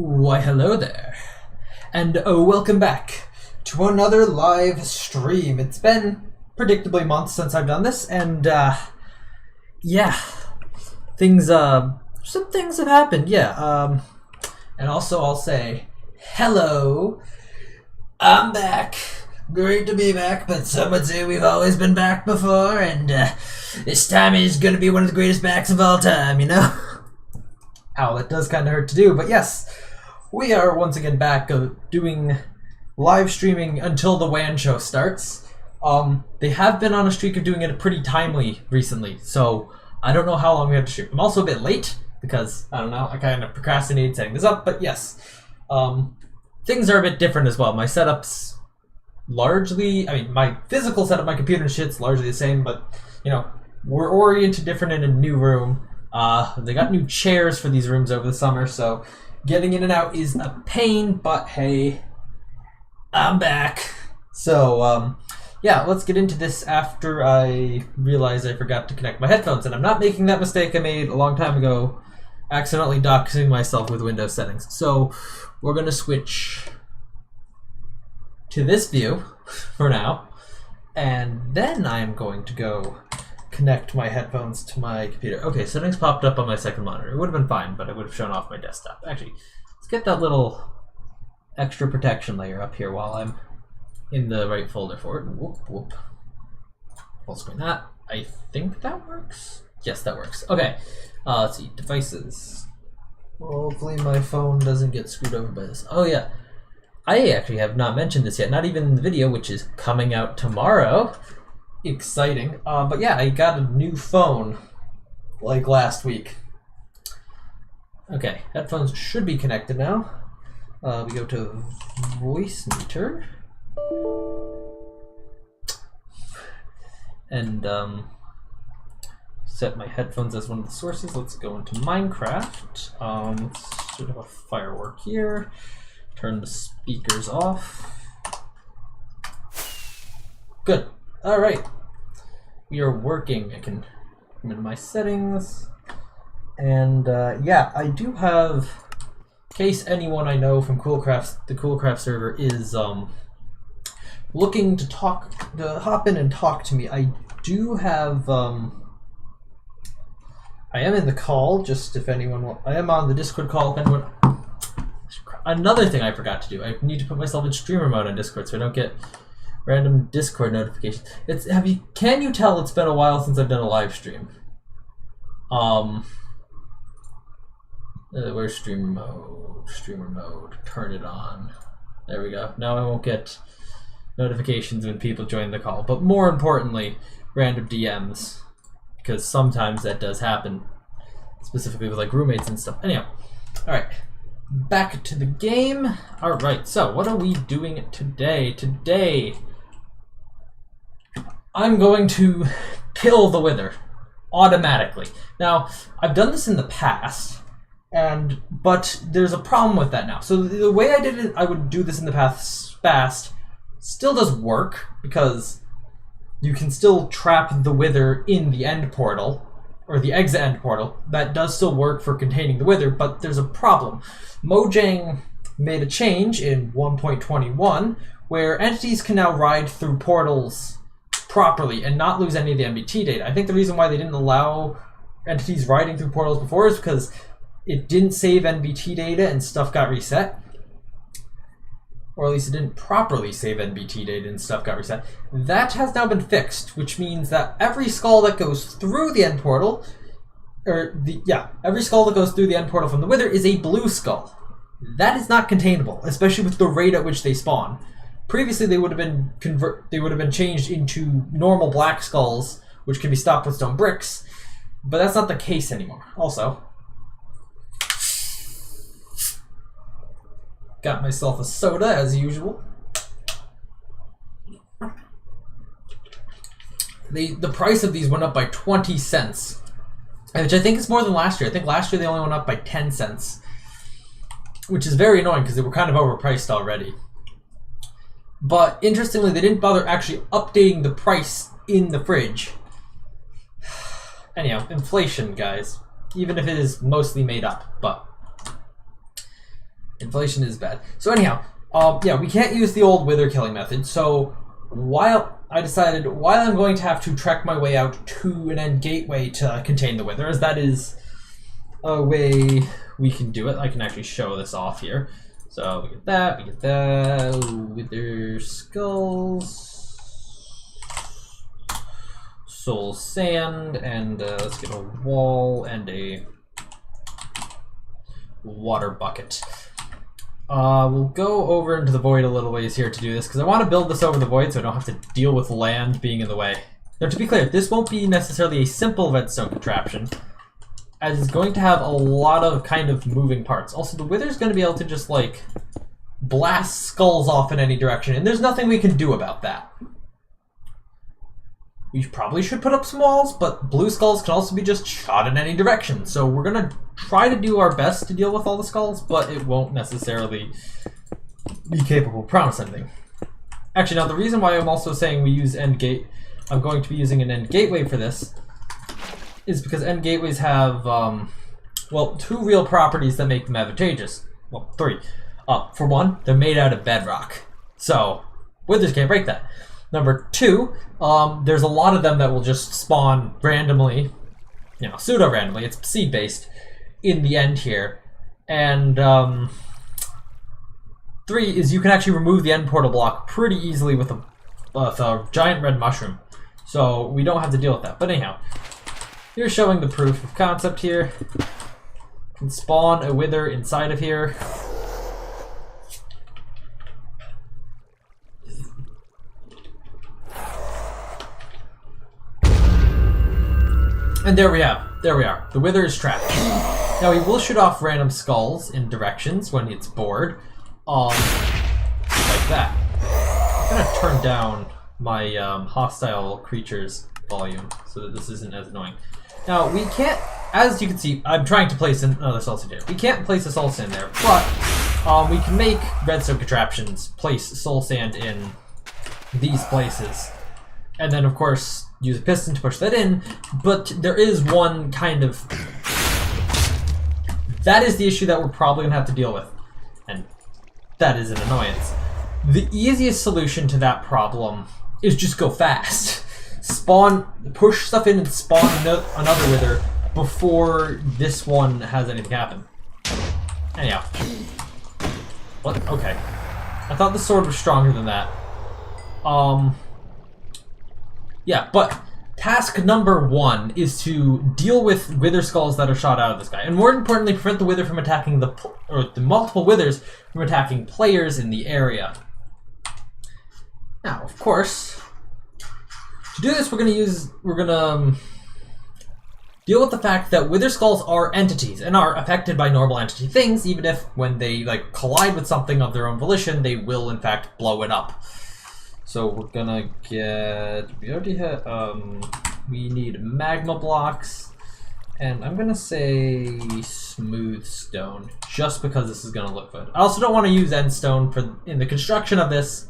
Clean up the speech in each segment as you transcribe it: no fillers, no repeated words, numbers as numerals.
Why, hello there, and welcome back to another live stream. It's been predictably months since I've done this, and yeah, some things have happened, yeah. And also I'll say, hello, I'm back. Great to be back, but some would say we've always been back before, and this time is gonna be one of the greatest backs of all time, you know? Ow, that does kind of hurt to do, but yes, we are once again back doing live streaming until the WAN show starts. They have been on a streak of doing it pretty timely recently, so I don't know how long we have to stream. I'm also a bit late because, I don't know, I kind of procrastinated setting this up, but yes. Things are a bit different as well. My setup's largely, my physical setup, my computer and shit's largely the same, but, you know, we're oriented different in a new room. They got new chairs for these rooms over the summer, so getting in and out is a pain, but hey, I'm back. So, yeah, let's get into this after I realize I forgot to connect my headphones, and I'm not making that mistake I made a long time ago, accidentally doxing myself with Windows settings. So, we're going to switch to this view for now, and then I'm going to go connect my headphones to my computer. Okay, settings popped up on my second monitor. It would have been fine, but it would have shown off my desktop. Actually, let's get that little extra protection layer up here while I'm in the right folder for it. Whoop, whoop. Full screen that. I think that works. Yes, that works. Okay, let's see. Devices. Hopefully my phone doesn't get screwed over by this. Oh yeah, I actually have not mentioned this yet. Not even in the video, which is coming out tomorrow. Exciting. But yeah, I got a new phone like last week. Okay, headphones should be connected now. We go to voice meter and set my headphones as one of the sources. Let's go into Minecraft. Let's sort of a firework here. Turn the speakers off. Good. All right, we are working. I can come into my settings, and yeah, I do have, in case anyone I know from the Coolcraft server is looking to hop in and talk to me. I do have, I am in the call, just if anyone I am on the Discord call, if anyone, another thing I forgot to do, I need to put myself in streamer mode on Discord so I don't get random Discord notifications. Can you tell it's been a while since I've done a live stream? Where's streamer mode? Streamer mode. Turn it on. There we go. Now I won't get notifications when people join the call, but more importantly, random DMs, because sometimes that does happen, specifically with like roommates and stuff. Anyhow, all right. Back to the game. All right, so what are we doing today? Today, I'm going to kill the Wither automatically. Now, I've done this in the past, but there's a problem with that now. So the way I did it, I would do this in the past fast, still does work, because you can still trap the Wither in the end portal, or the exit end portal. That does still work for containing the Wither, but there's a problem. Mojang made a change in 1.21 where entities can now ride through portals properly and not lose any of the NBT data. I think the reason why they didn't allow entities riding through portals before is because it didn't save NBT data and stuff got reset. Or at least it didn't properly save NBT data and stuff got reset. That has now been fixed, which means that every skull that goes through the end portal, every skull that goes through the end portal from the Wither is a blue skull. That is not containable, especially with the rate at which they spawn. Previously, they would have been changed into normal black skulls, which can be stopped with stone bricks, but that's not the case anymore. Also, got myself a soda as usual. The price of these went up by 20 cents, which I think is more than last year. I think last year they only went up by 10 cents, which is very annoying because they were kind of overpriced already. But interestingly, they didn't bother actually updating the price in the fridge. Anyhow, inflation, guys. Even if it is mostly made up, but Inflation is bad. So anyhow, yeah, we can't use the old wither killing method. So while I'm going to have to trek my way out to an end gateway to contain the wither, as that is a way we can do it. I can actually show this off here. So we get that, wither skulls, soul sand, and let's get a wall and a water bucket. We'll go over into the void a little ways here to do this, because I want to build this over the void so I don't have to deal with land being in the way. Now, to be clear, this won't be necessarily a simple redstone contraption, as it's going to have a lot of kind of moving parts. Also, the wither's going to be able to just, like, blast skulls off in any direction, and there's nothing we can do about that. We probably should put up some walls, but blue skulls can also be just shot in any direction. So we're going to try to do our best to deal with all the skulls, but it won't necessarily be capable of promising anything. Actually, now the reason why I'm also saying we use end gate, I'm going to be using an end gateway for this, is because end gateways have, well, two real properties that make them advantageous. Well, three. For one, they're made out of bedrock. So withers can't break that. Number two, there's a lot of them that will just spawn randomly, you know, pseudo-randomly, it's seed-based, in the end here. And three is you can actually remove the end portal block pretty easily with a giant red mushroom. So we don't have to deal with that. But anyhow, here's showing the proof of concept here. Can spawn a wither inside of here. And there we are. The wither is trapped. Now he will shoot off random skulls in directions when it's bored. Like that. I'm gonna turn down my hostile creatures volume so that this isn't as annoying. Now we can't, as you can see, I'm trying to place another salsa here. We can't place a soul sand there, but we can make redstone contraptions place soul sand in these places. And then of course use a piston to push that in, but there is one kind of... That is the issue that we're probably going to have to deal with, and that is an annoyance. The easiest solution to that problem is just go fast. Push stuff in and spawn another wither before this one has anything happen. Anyhow. What? Okay. I thought the sword was stronger than that. Yeah, but task number one is to deal with wither skulls that are shot out of this guy, and more importantly, prevent the wither from attacking the multiple withers from attacking players in the area. Now, of course, to do this, we're gonna deal with the fact that wither skulls are entities and are affected by normal entity things, even if when they like collide with something of their own volition, they will in fact blow it up. So we're gonna get, we already had, we need magma blocks, and I'm gonna say smooth stone, just because this is gonna look good. I also don't want to use end stone in the construction of this,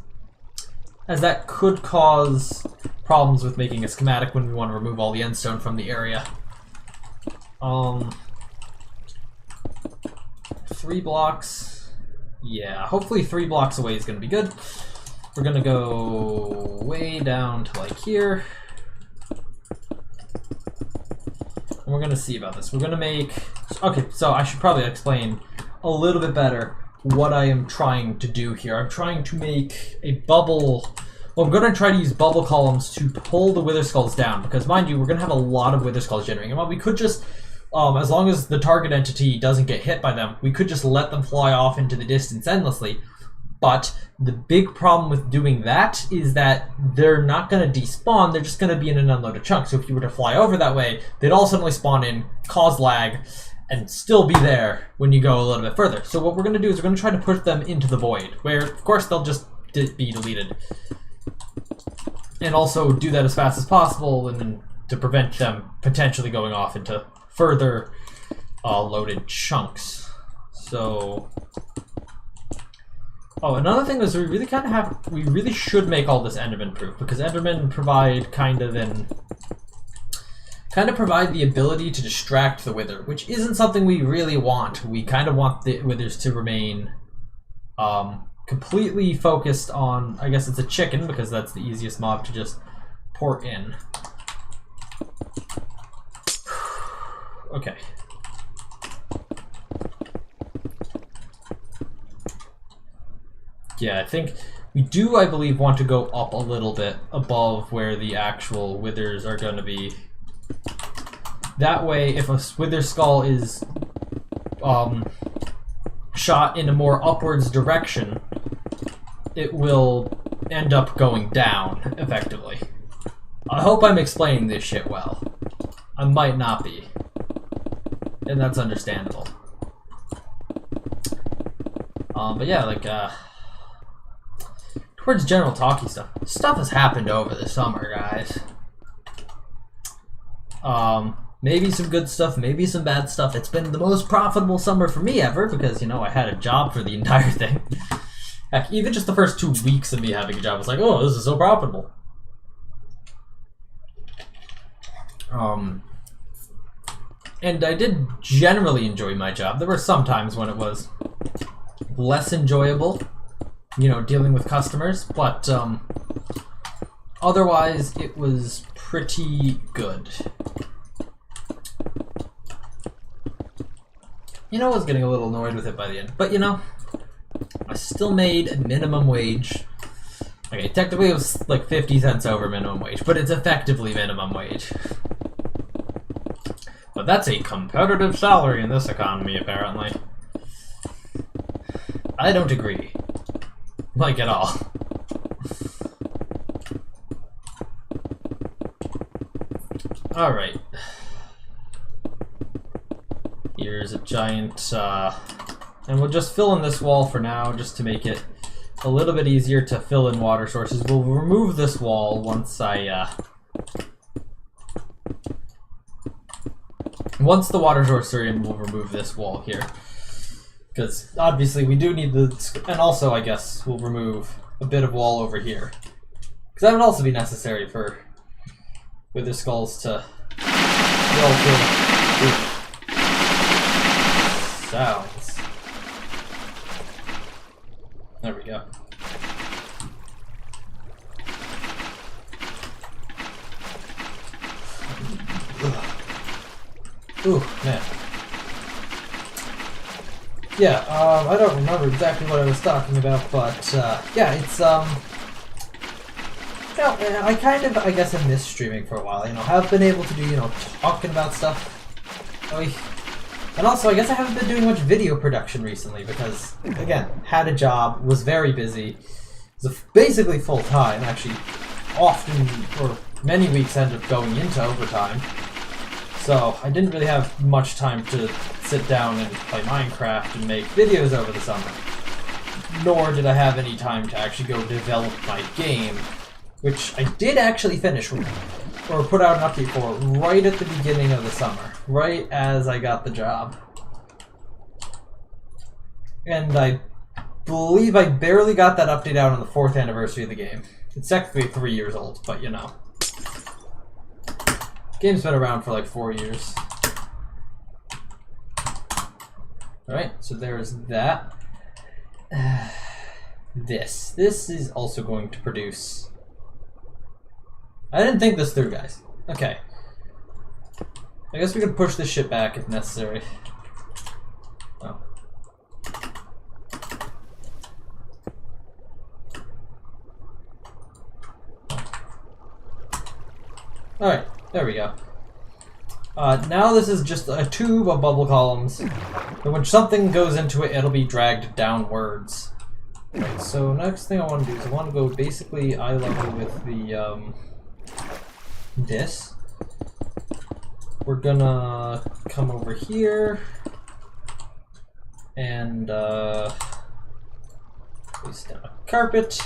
as that could cause problems with making a schematic when we want to remove all the end stone from the area. 3 blocks, yeah, hopefully 3 blocks away is gonna be good. We're gonna go way down to like here. And we're gonna see about this. We're gonna make, okay, so I should probably explain a little bit better what I am trying to do here. I'm trying to make a bubble, well, I'm gonna try to use bubble columns to pull the wither skulls down, because mind you, we're gonna have a lot of wither skulls generating. And while we could just, as long as the target entity doesn't get hit by them, we could just let them fly off into the distance endlessly. But the big problem with doing that is that they're not going to despawn, they're just going to be in an unloaded chunk. So if you were to fly over that way, they'd all suddenly spawn in, cause lag, and still be there when you go a little bit further. So what we're going to do is we're going to try to push them into the void, where of course they'll just be deleted. And also do that as fast as possible, and then to prevent them potentially going off into further loaded chunks. So... Oh, another thing is we really should make all this Enderman proof, because Endermen provide provide the ability to distract the wither, which isn't something we really want. We kind of want the withers to remain Completely focused on, I guess it's a chicken because that's the easiest mob to just pour in. Okay. Yeah, I think we do, I believe, want to go up a little bit above where the actual withers are going to be. That way, if a wither skull is shot in a more upwards direction, it will end up going down, effectively. I hope I'm explaining this shit well. I might not be. And that's understandable. But yeah, like, towards general talky stuff. Stuff has happened over the summer, guys. Maybe some good stuff, maybe some bad stuff. It's been the most profitable summer for me ever because, you know, I had a job for the entire thing. Heck, even just the first 2 weeks of me having a job was like, oh, this is so profitable. And I did generally enjoy my job. There were some times when it was less enjoyable, you know, dealing with customers, but otherwise it was pretty good. You know, I was getting a little annoyed with it by the end, but you know, I still made minimum wage. Okay, technically it was like 50 cents over minimum wage, but it's effectively minimum wage. But that's a competitive salary in this economy, apparently. I don't agree. Like, at all. Alright. Here's a giant, and we'll just fill in this wall for now, just to make it a little bit easier to fill in water sources. We'll remove this wall once once the water sources are in, we'll remove this wall here. Because obviously we do need the, and also I guess we'll remove a bit of wall over here. Because that would also be necessary for wither skulls to sounds. There we go. Ooh, man. Yeah, I don't remember exactly what I was talking about, but, yeah, it's, you know, I kind of, I guess I missed streaming for a while, you know, have been able to do, you know, talking about stuff. And also, I guess I haven't been doing much video production recently because, again, had a job, was very busy, was basically full-time, actually often, or many weeks ended up going into overtime. So I didn't really have much time to sit down and play Minecraft and make videos over the summer. Nor did I have any time to actually go develop my game, which I did actually finish, or put out an update for, right at the beginning of the summer, right as I got the job. And I believe I barely got that update out on the 4th anniversary of the game. It's technically 3 years old, but you know. Game's been around for like 4 years. Alright, so there's that. This is also going to produce... I didn't think this through, guys. Okay. I guess we could push this shit back if necessary. Oh. Alright. There we go. Now this is just a tube of bubble columns, and when something goes into it, it'll be dragged downwards. Right, so next thing I want to do is I want to go basically eye level with the, this. We're gonna come over here, and, place down a carpet,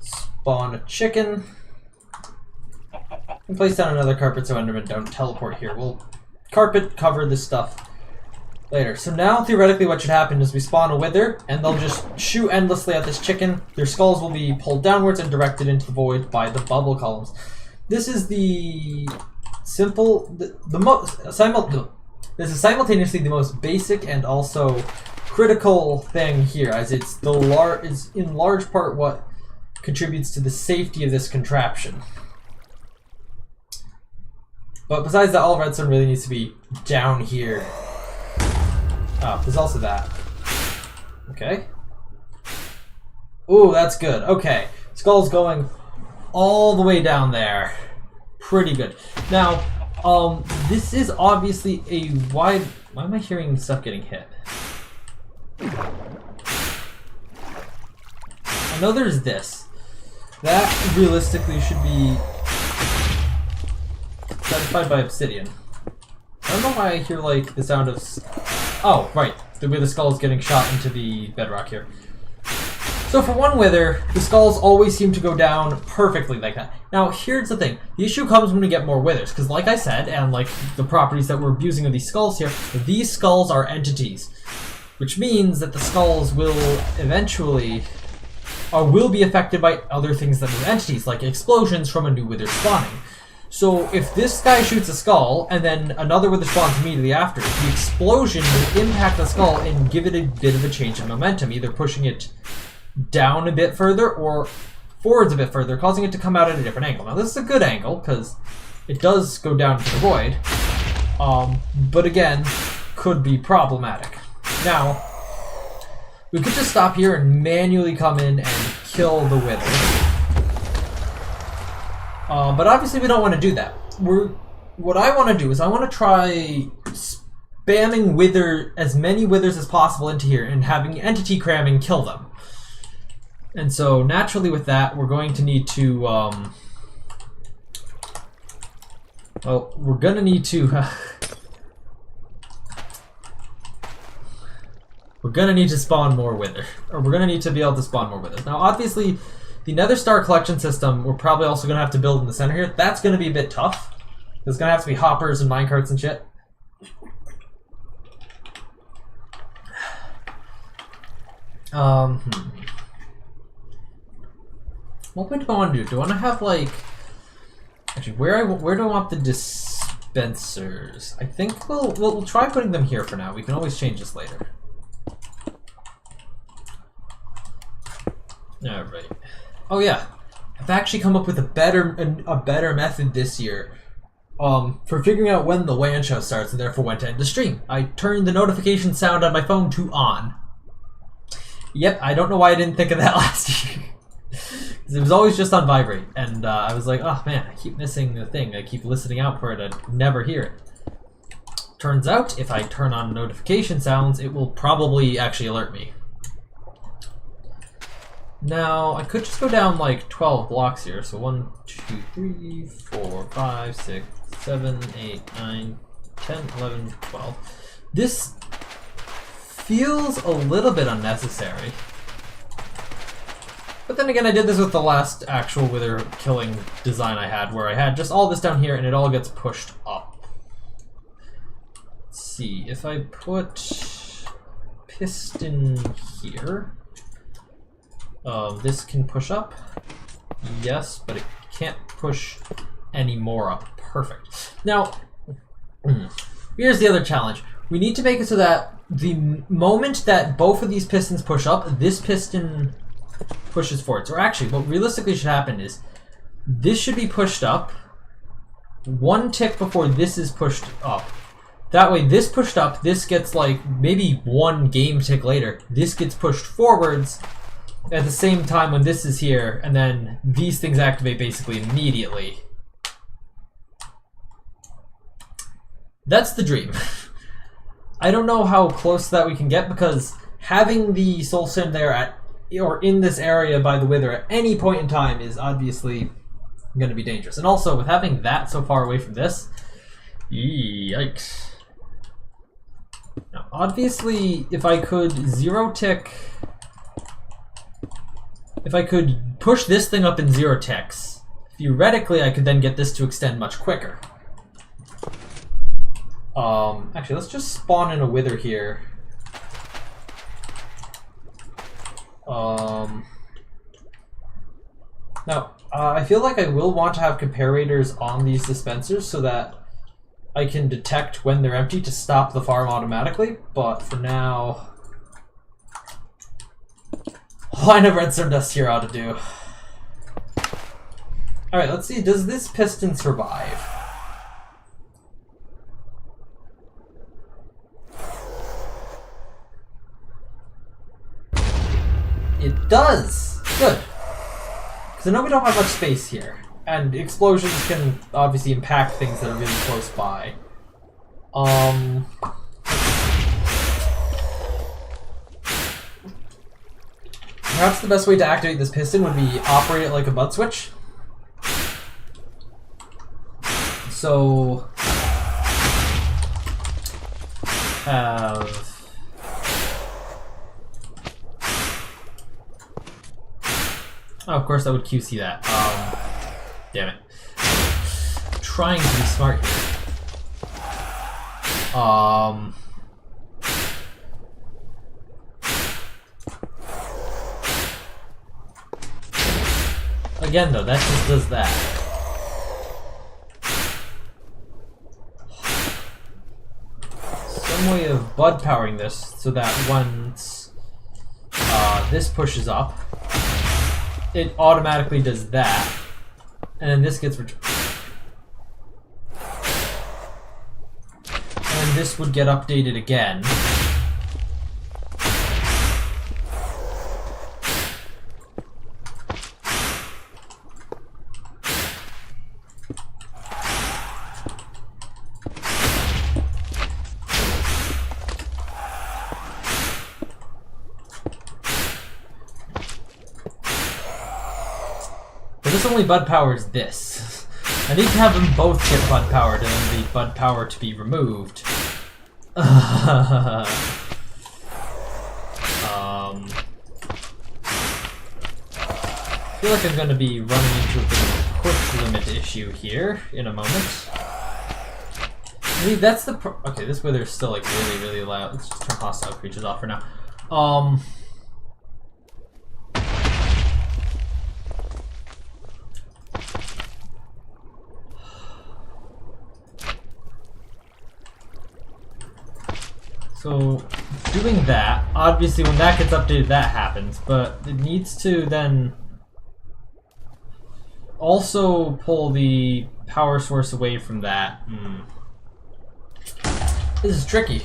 spawn a chicken, and place down another carpet so Endermen don't teleport here. We'll carpet cover this stuff later. So now, theoretically, what should happen is we spawn a wither, and they'll just shoot endlessly at this chicken. Their skulls will be pulled downwards and directed into the void by the bubble columns. This is the simple, this is simultaneously the most basic and also critical thing here, as it's is in large part what contributes to the safety of this contraption. But besides that, all redstone really needs to be down here. Oh, there's also that. Okay. Ooh, that's good. Okay. Skull's going all the way down there. Pretty good. Now, this is obviously a wide... Why am I hearing stuff getting hit? I know there's this. That realistically should be satisfied by obsidian. I don't know why I hear like the sound of... Oh, right. The way the skull is getting shot into the bedrock here. So for one wither, the skulls always seem to go down perfectly like that. Now, here's the thing. The issue comes when we get more withers, because like I said, and like the properties that we're abusing of these skulls here, these skulls are entities. Which means that the skulls will eventually... will be affected by other things that are entities, like explosions from a new wither spawning. So if this guy shoots a skull, and then another wither spawns immediately after, the explosion will impact the skull and give it a bit of a change in momentum, either pushing it down a bit further or forwards a bit further, causing it to come out at a different angle. Now this is a good angle, because it does go down to the void, but again, could be problematic. Now, we could just stop here and manually come in and kill the wither. But obviously we don't want to do that. What I want to do is I want to try spamming as many withers as possible into here and having entity cramming kill them. And so naturally with that, we're going to need to, well, we're going to need to, we're going to need to spawn more wither, or we're going to need to be able to spawn more withers. Now obviously, the Nether Star collection system, we're probably also going to have to build in the center here. That's going to be a bit tough. There's going to have to be hoppers and minecarts and shit. What do I want to do? Do I want to have like... Actually, where do I want the dispensers? I think we'll try putting them here for now. We can always change this later. Alright. Oh yeah, I've actually come up with a better method this year for figuring out when the WAN show starts and therefore when to end the stream. I turned the notification sound on my phone to on. Yep, I don't know why I didn't think of that last year. It was always just on vibrate, and I was like, oh man, I keep missing the thing. I keep listening out for it, I never hear it. Turns out, if I turn on notification sounds, it will probably actually alert me. Now, I could just go down like 12 blocks here. So 1, 2, 3, 4, 5, 6, 7, 8, 9, 10, 11, 12. This feels a little bit unnecessary. But then again, I did this with the last actual wither killing design I had, where I had just all this down here and it all gets pushed up. Let's see, if I put piston here, this can push up. Yes, but it can't push any more up. Perfect. Now, here's the other challenge. We need to make it so that the moment that both of these pistons push up, this piston pushes forwards. Or actually, what realistically should happen is this should be pushed up one tick before this is pushed up. That way, this pushed up, this gets like maybe one game tick later. This gets pushed forwards at the same time when this is here, and then these things activate basically immediately. That's the dream. I don't know how close to that we can get, because having the soul sim there or in this area by the wither at any point in time is obviously going to be dangerous. And also, with having that so far away from this, yikes. Now, obviously, if I could if I could push this thing up in 0 ticks, theoretically I could then get this to extend much quicker. Actually, let's just spawn in a wither here. Now, I feel like I will want to have comparators on these dispensers so that I can detect when they're empty to stop the farm automatically, but for now, line of redstone dust here ought to do. Alright, let's see. Does this piston survive? It does! Good. Because I know we don't have much space here. And explosions can obviously impact things that are really close by. Perhaps the best way to activate this piston would be operate it like a butt switch. So have of course that would QC that. Damn it. I'm trying to be smart here. Again though, that just does that. Some way of bud powering this so that once this pushes up, it automatically does that, and then this gets returned. And this would get updated again. This only bud powers this. I need to have them both get bud powered and then the bud power to be removed. I feel like I'm going to be running into a bit of a quick limit issue here in a moment. Maybe that's the okay, this weather's still like really, really loud. Let's just turn hostile creatures off for now. So, doing that, obviously when that gets updated that happens, but it needs to then also pull the power source away from that. This is tricky.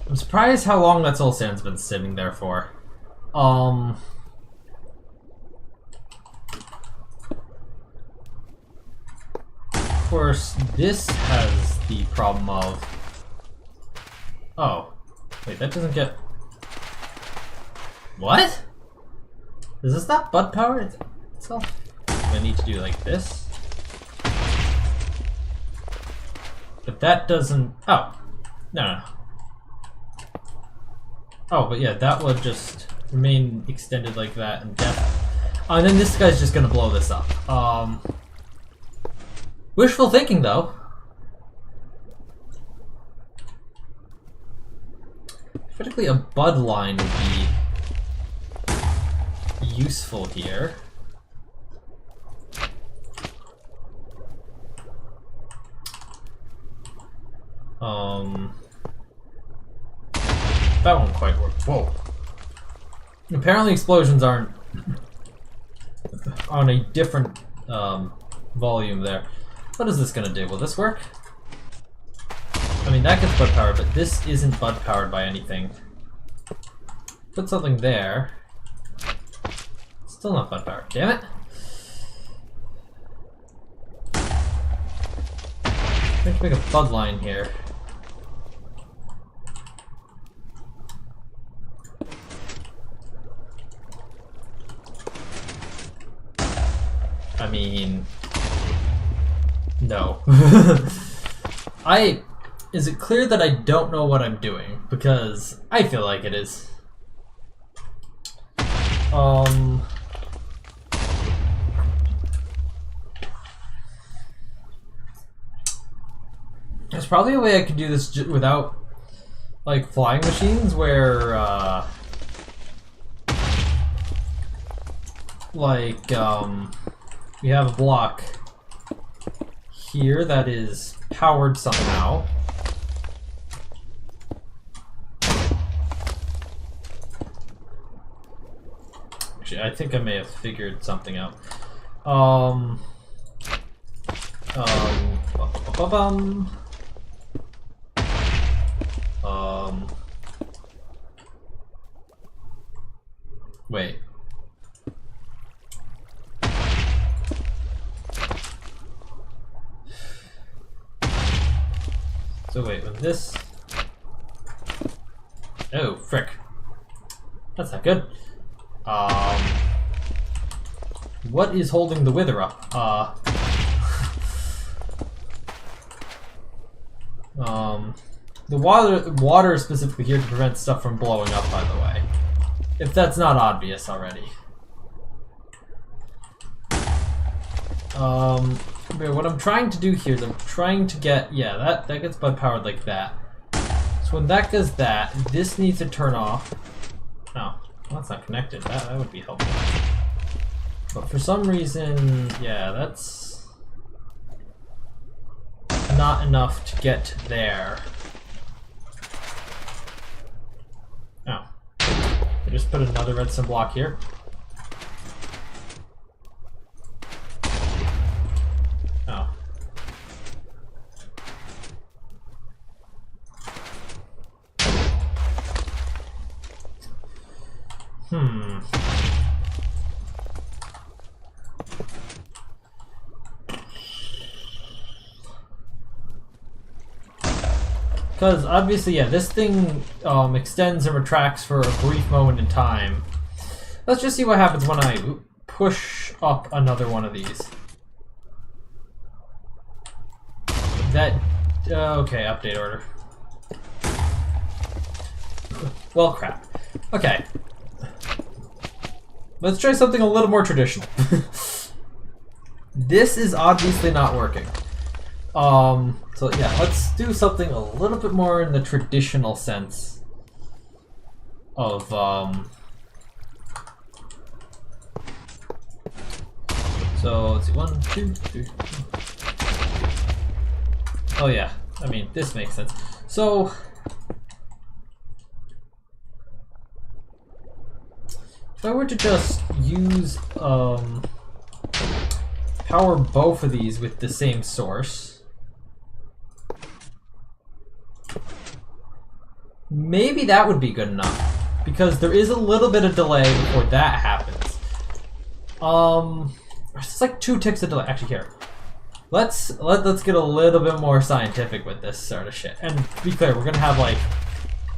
I'm surprised how long that soul sand's been sitting there for. Of course, this has the problem of... Oh. Wait, that doesn't get... What? Does this not bud power itself? I need to do like this. But that doesn't... Oh. No. Oh, but yeah, that would just remain extended like that and and then this guy's just gonna blow this up. Wishful thinking, though. Critically, a bud line would be useful here. That won't quite work. Whoa. Apparently explosions aren't on a different volume there. What is this gonna do? Will this work? I mean, that gets bud powered, but this isn't bud powered by anything. Put something there. Still not bud powered. Damn it. I have to make a bud line here. I mean, no. Is it clear that I don't know what I'm doing? Because I feel like it is. There's probably a way I could do this without, like, flying machines where, like, we have a block here that is powered somehow. Actually, I think I may have figured something out. Wait. So wait, when this... Oh, frick. That's not good. What is holding the wither up? The water is specifically here to prevent stuff from blowing up, by the way. If that's not obvious already. Okay, what I'm trying to do here is I'm trying to get... Yeah, that gets bud powered like that. So when that does that, this needs to turn off. Oh, well, that's not connected. That would be helpful. But for some reason, yeah, that's not enough to get there. Oh. I just put another redstone block here. Oh. Because obviously, yeah, this thing extends and retracts for a brief moment in time. Let's just see what happens when I push up another one of these. That... okay, update order. Well, crap. Okay. Let's try something a little more traditional. This is obviously not working. So yeah, let's do something a little bit more in the traditional sense of, so let's see, 1, 2, 3. Oh yeah, I mean, this makes sense. So, if I were to just use, power both of these with the same source, maybe that would be good enough, because there is a little bit of delay before that happens. It's like 2 ticks of delay. Actually, here, let's get a little bit more scientific with this sort of shit. And to be clear, we're gonna have like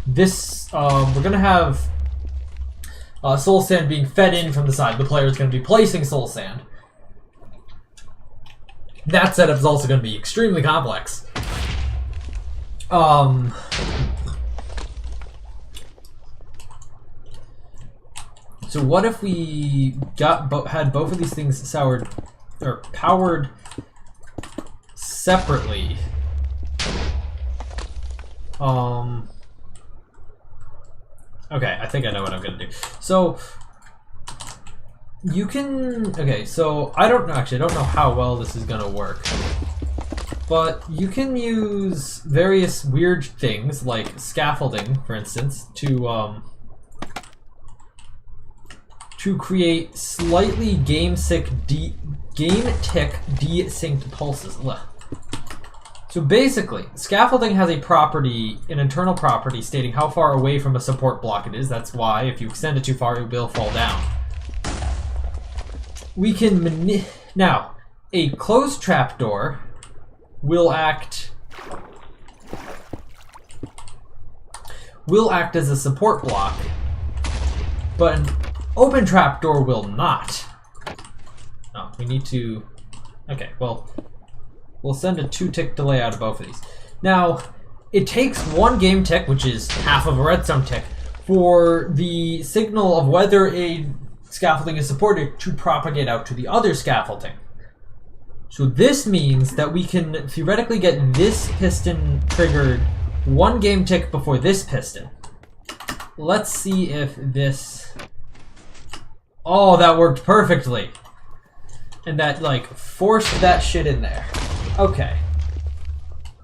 this. We're gonna have soul sand being fed in from the side. The player is gonna be placing soul sand. That setup is also gonna be extremely complex. So what if we had both of these things powered separately? Okay, I think I know what I'm gonna do. So you can, okay, so I don't know how well this is gonna work, but you can use various weird things like scaffolding, for instance, to create slightly game-tick desynced pulses. Ugh. So basically, scaffolding has a property, an internal property, stating how far away from a support block it is. That's why if you extend it too far, it will fall down. We can now, a closed trapdoor will act as a support block, but an open trapdoor will not. Oh, we need to... Okay, well, we'll send a 2-tick delay out of both of these. Now, it takes 1 game tick, which is half of a redstone tick, for the signal of whether a scaffolding is supported to propagate out to the other scaffolding. So this means that we can theoretically get this piston triggered 1 game tick before this piston. Let's see if this Oh, that worked perfectly. And that, like, forced that shit in there. Okay.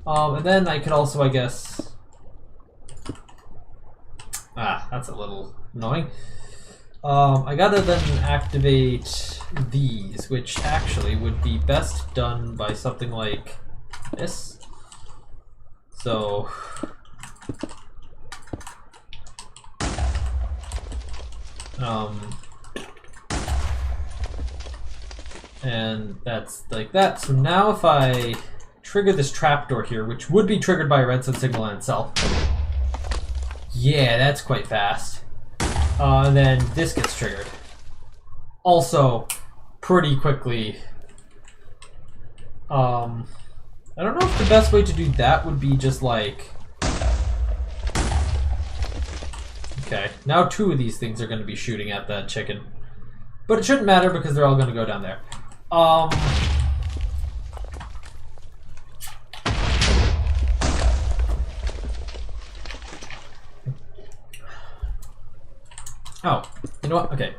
And then I could also, I guess... Ah, that's a little annoying. I gotta then activate these, which actually would be best done by something like this. So... and that's like that. So now if I trigger this trapdoor here, which would be triggered by a redstone signal in itself. Yeah, that's quite fast. And then this gets triggered. Also, pretty quickly. I don't know if the best way to do that would be just like... Okay, now 2 of these things are going to be shooting at that chicken. But it shouldn't matter because they're all going to go down there. Oh, you know what? Okay.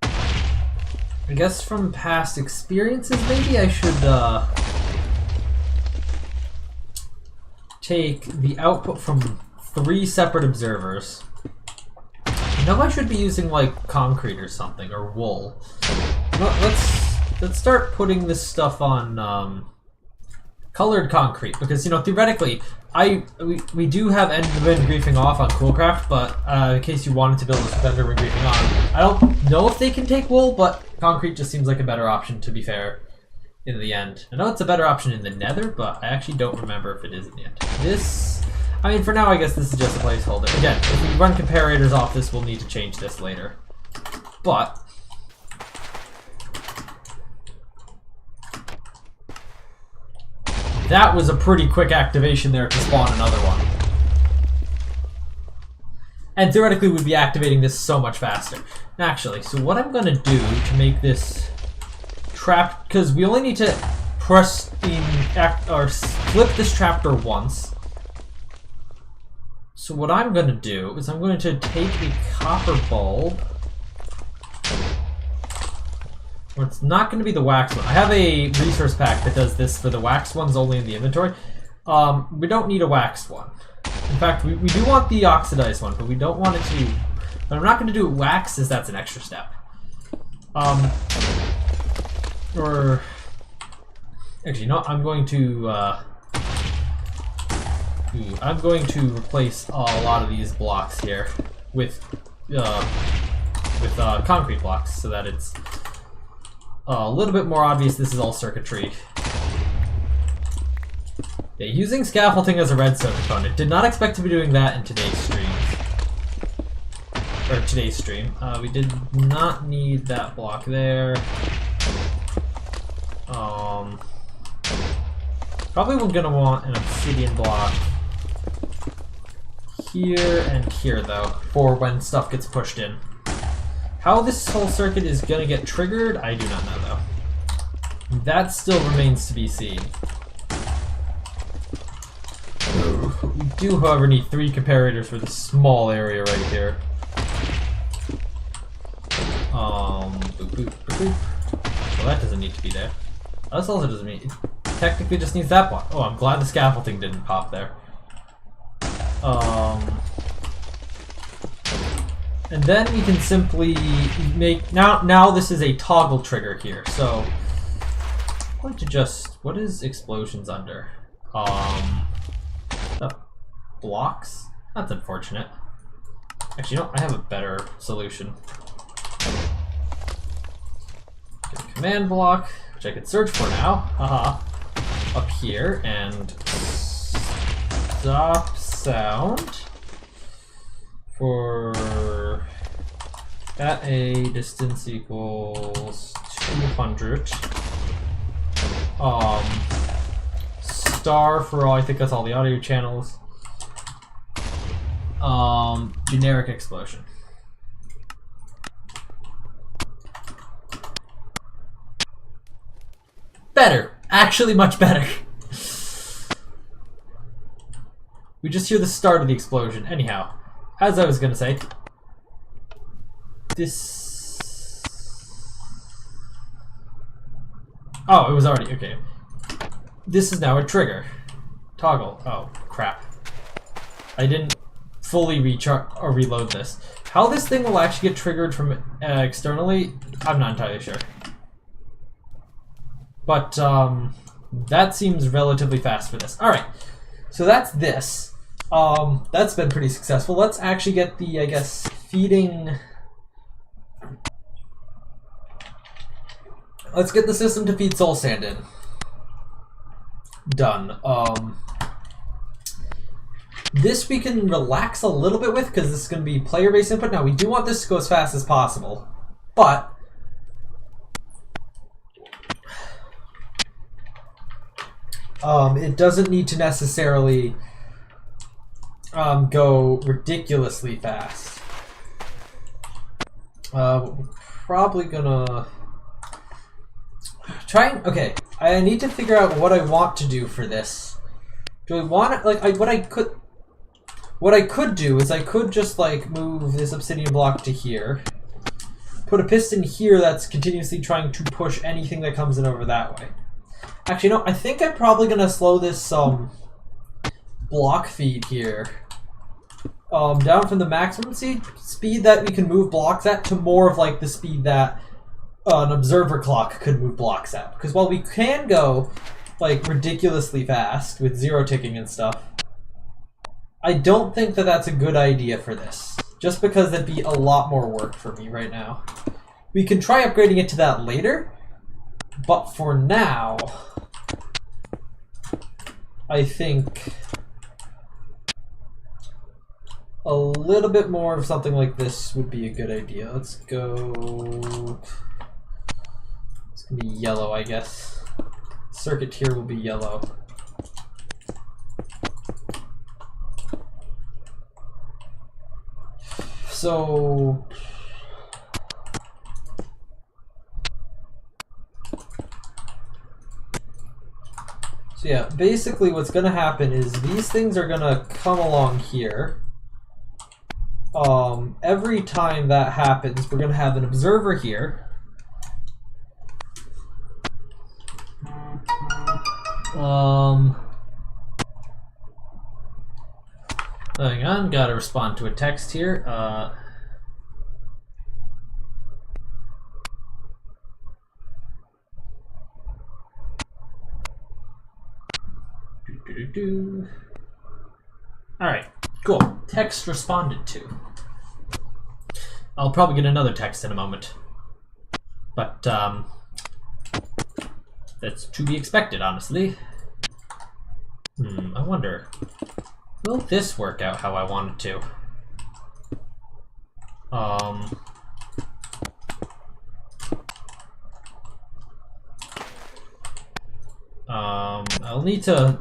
I guess from past experiences, maybe I should take the output from 3 separate observers. I know I should be using like concrete or something, or wool. You know, let's start putting this stuff on colored concrete, because you know theoretically we do have end griefing off on Coolcraft, but in case you wanted to build this with end griefing on, I don't know if they can take wool, but concrete just seems like a better option, to be fair, in the end. I know it's a better option in the nether, but I actually don't remember if it is in the end. This, I mean, for now I guess this is just a placeholder. Again, if we run comparators off this, we'll need to change this later. But that was a pretty quick activation there to spawn another one. And theoretically we'd be activating this so much faster. Actually, so what I'm gonna do to make this trap, because we only need to press or flip this trapdoor once. So what I'm gonna do is I'm going to take a copper bulb. Or it's not going to be the wax one. I have a resource pack that does this for the wax ones only in the inventory. We don't need a waxed one. In fact, we do want the oxidized one, but we don't want it to... But I'm not going to do it wax, as that's an extra step. Or... Actually, no, I'm going to... I'm going to replace a lot of these blocks here with concrete blocks, so that it's a little bit more obvious this is all circuitry. Yeah, using scaffolding as a redstone component. Did not expect to be doing that in today's stream. Or today's stream. We did not need that block there. Probably we're gonna want an obsidian block here and here though, for when stuff gets pushed in. How this whole circuit is gonna get triggered, I do not know though. That still remains to be seen. We do, however, need 3 comparators for this small area right here. Boop, boop, boop. Well, that doesn't need to be there. This also doesn't mean, it technically just needs that one. Oh, I'm glad the scaffolding didn't pop there. And then we can simply make, now this is a toggle trigger here, so I'm going to just, what is explosions under? Blocks? That's unfortunate. Actually, no, I have a better solution. Get a command block, which I could search for now, haha, up here, and stop sound for at a distance equals 200. Star for all, I think that's all the audio channels. Generic explosion. Better. Actually much better. We just hear the start of the explosion. Anyhow, as I was gonna say, this Oh, it was already, okay. This is now a trigger. Toggle. Oh, crap. I didn't fully recharge or reload this. How this thing will actually get triggered from externally, I'm not entirely sure. But that seems relatively fast for this. Alright, so that's this. That's been pretty successful. Let's actually get the, I guess, feeding... Let's get the system to feed soul sand in. Done. This we can relax a little bit with because this is going to be player-based input. Now, we do want this to go as fast as possible, but it doesn't need to necessarily go ridiculously fast. We're probably gonna try and... Okay, I need to figure out what I want to do for this. Do I want it, like, what I could do is I could just, like, move this obsidian block to here. Put a piston here that's continuously trying to push anything that comes in over that way. Actually, no, I think I'm probably going to slow this block feed here down from the maximum speed that we can move blocks at to more of, like, the speed that an observer clock could move blocks at. Because while we can go, like, ridiculously fast with zero ticking and stuff, I don't think that that's a good idea for this. Just because that'd be a lot more work for me right now. We can try upgrading it to that later, but for now, I think a little bit more of something like this would be a good idea. Let's go... It's gonna be yellow, I guess. Circuit here will be yellow. So yeah, basically what's gonna happen is these things are gonna come along here. Every time that happens, we're gonna have an observer here. Hang on, gotta respond to a text here. Alright, cool. Text responded to. I'll probably get another text in a moment. But, that's to be expected, honestly. I wonder, will this work out how I want it to? I'll need to...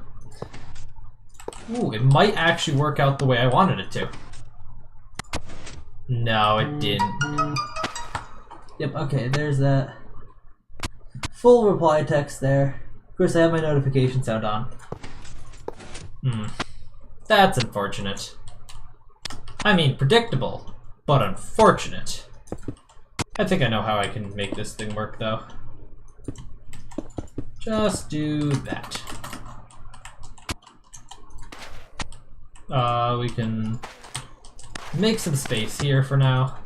Ooh, it might actually work out the way I wanted it to. No, it didn't. Yep, okay, there's that. Full reply text there. Of course, I have my notification sound on. That's unfortunate. I mean, predictable, but unfortunate. I think I know how I can make this thing work, though. Just do that. We can make some space here for now.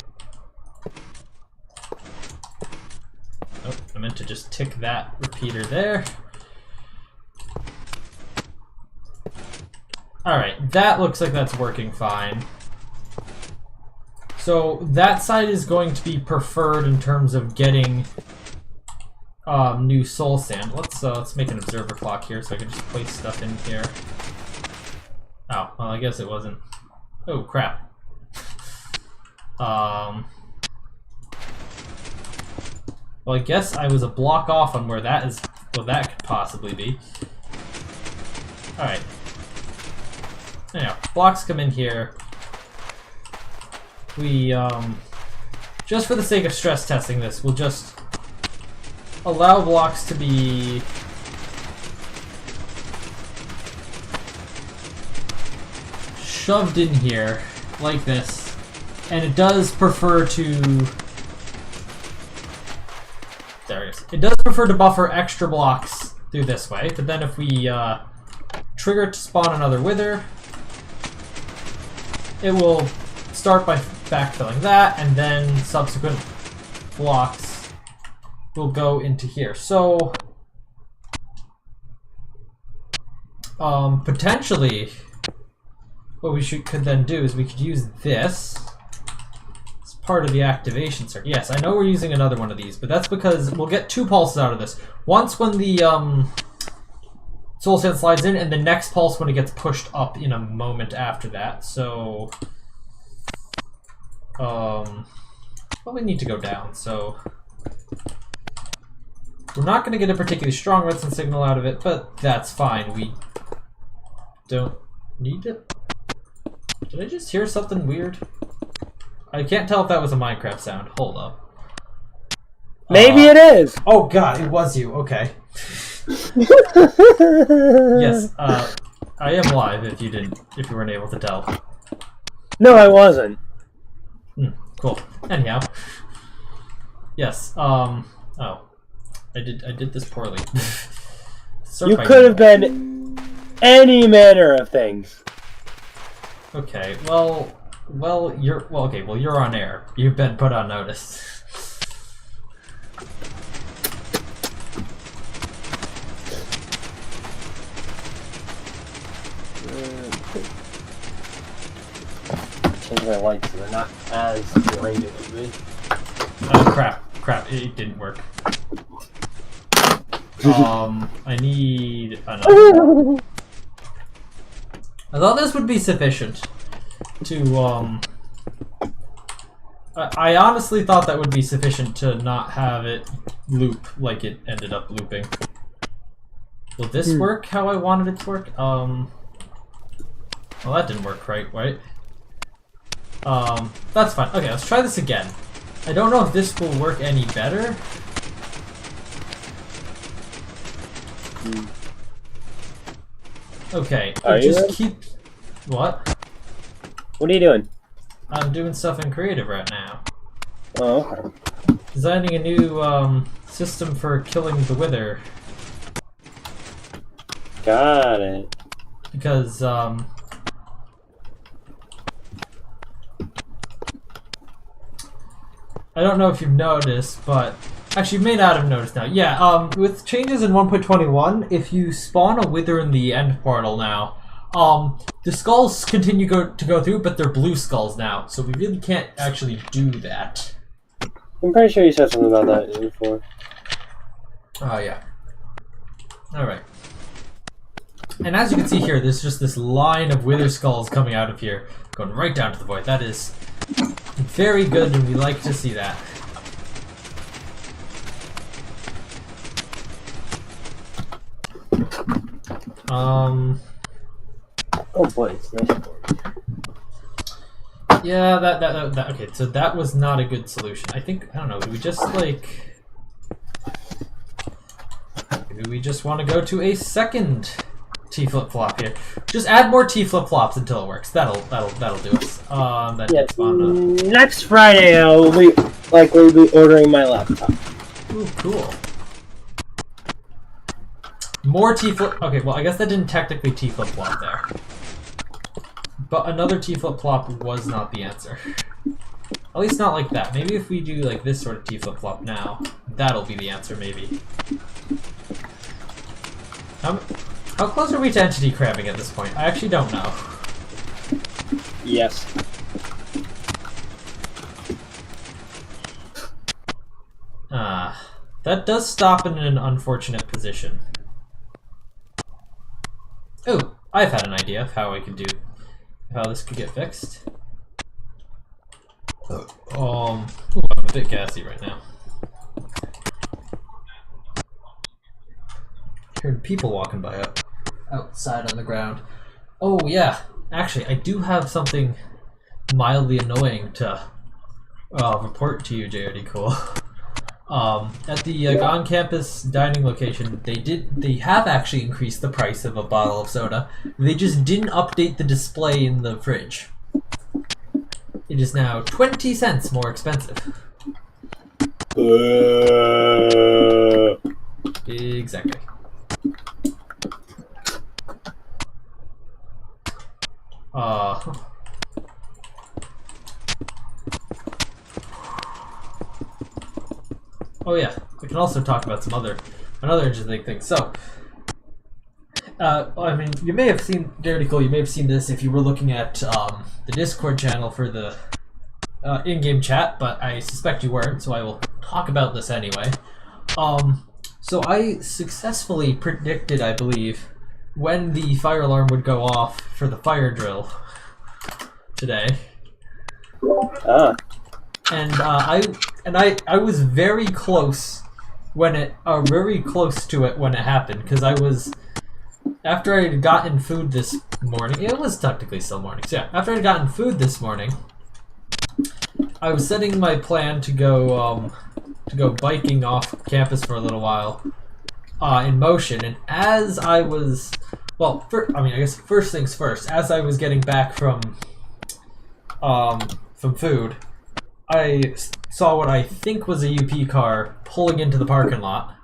Oh, I meant to just tick that repeater there. Alright, that looks like that's working fine. So that side is going to be preferred in terms of getting new soul sand. Let's make an observer clock here so I can just place stuff in here. Oh, well, I guess it wasn't. Oh, crap. Well, I guess I was a block off on where that is, well, that could possibly be. Alright. Anyhow, blocks come in here. We, just for the sake of stress testing this, we'll just allow blocks to be shoved in here, like this. And it does prefer to... there it is. It does prefer to buffer extra blocks through this way, but then if we trigger to spawn another wither, it will start by backfilling that, and then subsequent blocks will go into here. So, potentially, what we could then do is we could use this as part of the activation circuit. Yes, I know we're using another one of these, but that's because we'll get 2 pulses out of this. Once when the soul sand slides in, and the next pulse when it gets pushed up in a moment after that. So, well, we need to go down, so we're not going to get a particularly strong redstone signal out of it, but that's fine. We don't need it. Did I just hear something weird? I can't tell if that was a Minecraft sound. Hold up. Maybe it is. Oh god, it was you. Okay. Yes, I am live if you weren't able to tell. No, I wasn't. Cool. Anyhow. Yes, oh. I did this poorly. You could have been any manner of things. Okay, well, you're on air. You've been put on notice. Change my lights so they're not as blinding as me. Oh crap, it didn't work. I need another. I thought this would be sufficient to, I honestly thought that would be sufficient to not have it loop like it ended up looping. Will this work how I wanted it to work? Well, that didn't work right? That's fine. Okay, let's try this again. I don't know if this will work any better. Okay, just keep... What? What are you doing? I'm doing stuff in creative right now. Oh, okay. Designing a new system for killing the wither. Got it. Because, I don't know if you've noticed, but... Actually, you may not have noticed now. Yeah, with changes in 1.21, if you spawn a wither in the end portal now, the skulls continue to go through, but they're blue skulls now, so we really can't actually do that. I'm pretty sure you said something about that before. Oh, yeah. Alright. And as you can see here, there's just this line of wither skulls coming out of here, going right down to the void. That is very good, and we like to see that. Oh boy, it's nice. Yeah, that okay, so that was not a good solution. I don't know, do we just like... Maybe we just want to go to a second T flip-flop here. Just add more T flip-flops until it works. That'll do us. Next Friday I'll likely be ordering my laptop. Ooh, cool. More T flip. Okay, well, I guess that didn't technically T flip flop there. But another T flip flop was not the answer. At least not like that. Maybe if we do like this sort of T flip flop now, that'll be the answer, maybe. How close are we to entity crabbing at this point? I actually don't know. Yes. That does stop in an unfortunate position. Oh, I've had an idea of how this could get fixed. Ooh, I'm a bit gassy right now. Hearing people walking by outside on the ground. Oh yeah, actually, I do have something mildly annoying to report to you, JOD Cool. At the on campus dining location, they have actually increased the price of a bottle of soda. They just didn't update the display in the fridge. It is now 20 cents more expensive. Exactly. Oh yeah, we can also talk about another interesting thing. So, I mean, you may have seen, Dirty Cool, you may have seen this if you were looking at the Discord channel for the in-game chat, but I suspect you weren't, so I will talk about this anyway. So I successfully predicted, I believe, when the fire alarm would go off for the fire drill today. And I was very close when very close to it when it happened, because I was, after I had gotten food this morning, it was technically still morning, so yeah, after I had gotten food this morning, I was setting my plan to go biking off campus for a little while in motion, and as I was, well, I guess first things first, as I was getting back from food, I saw what I think was a UP car pulling into the parking lot.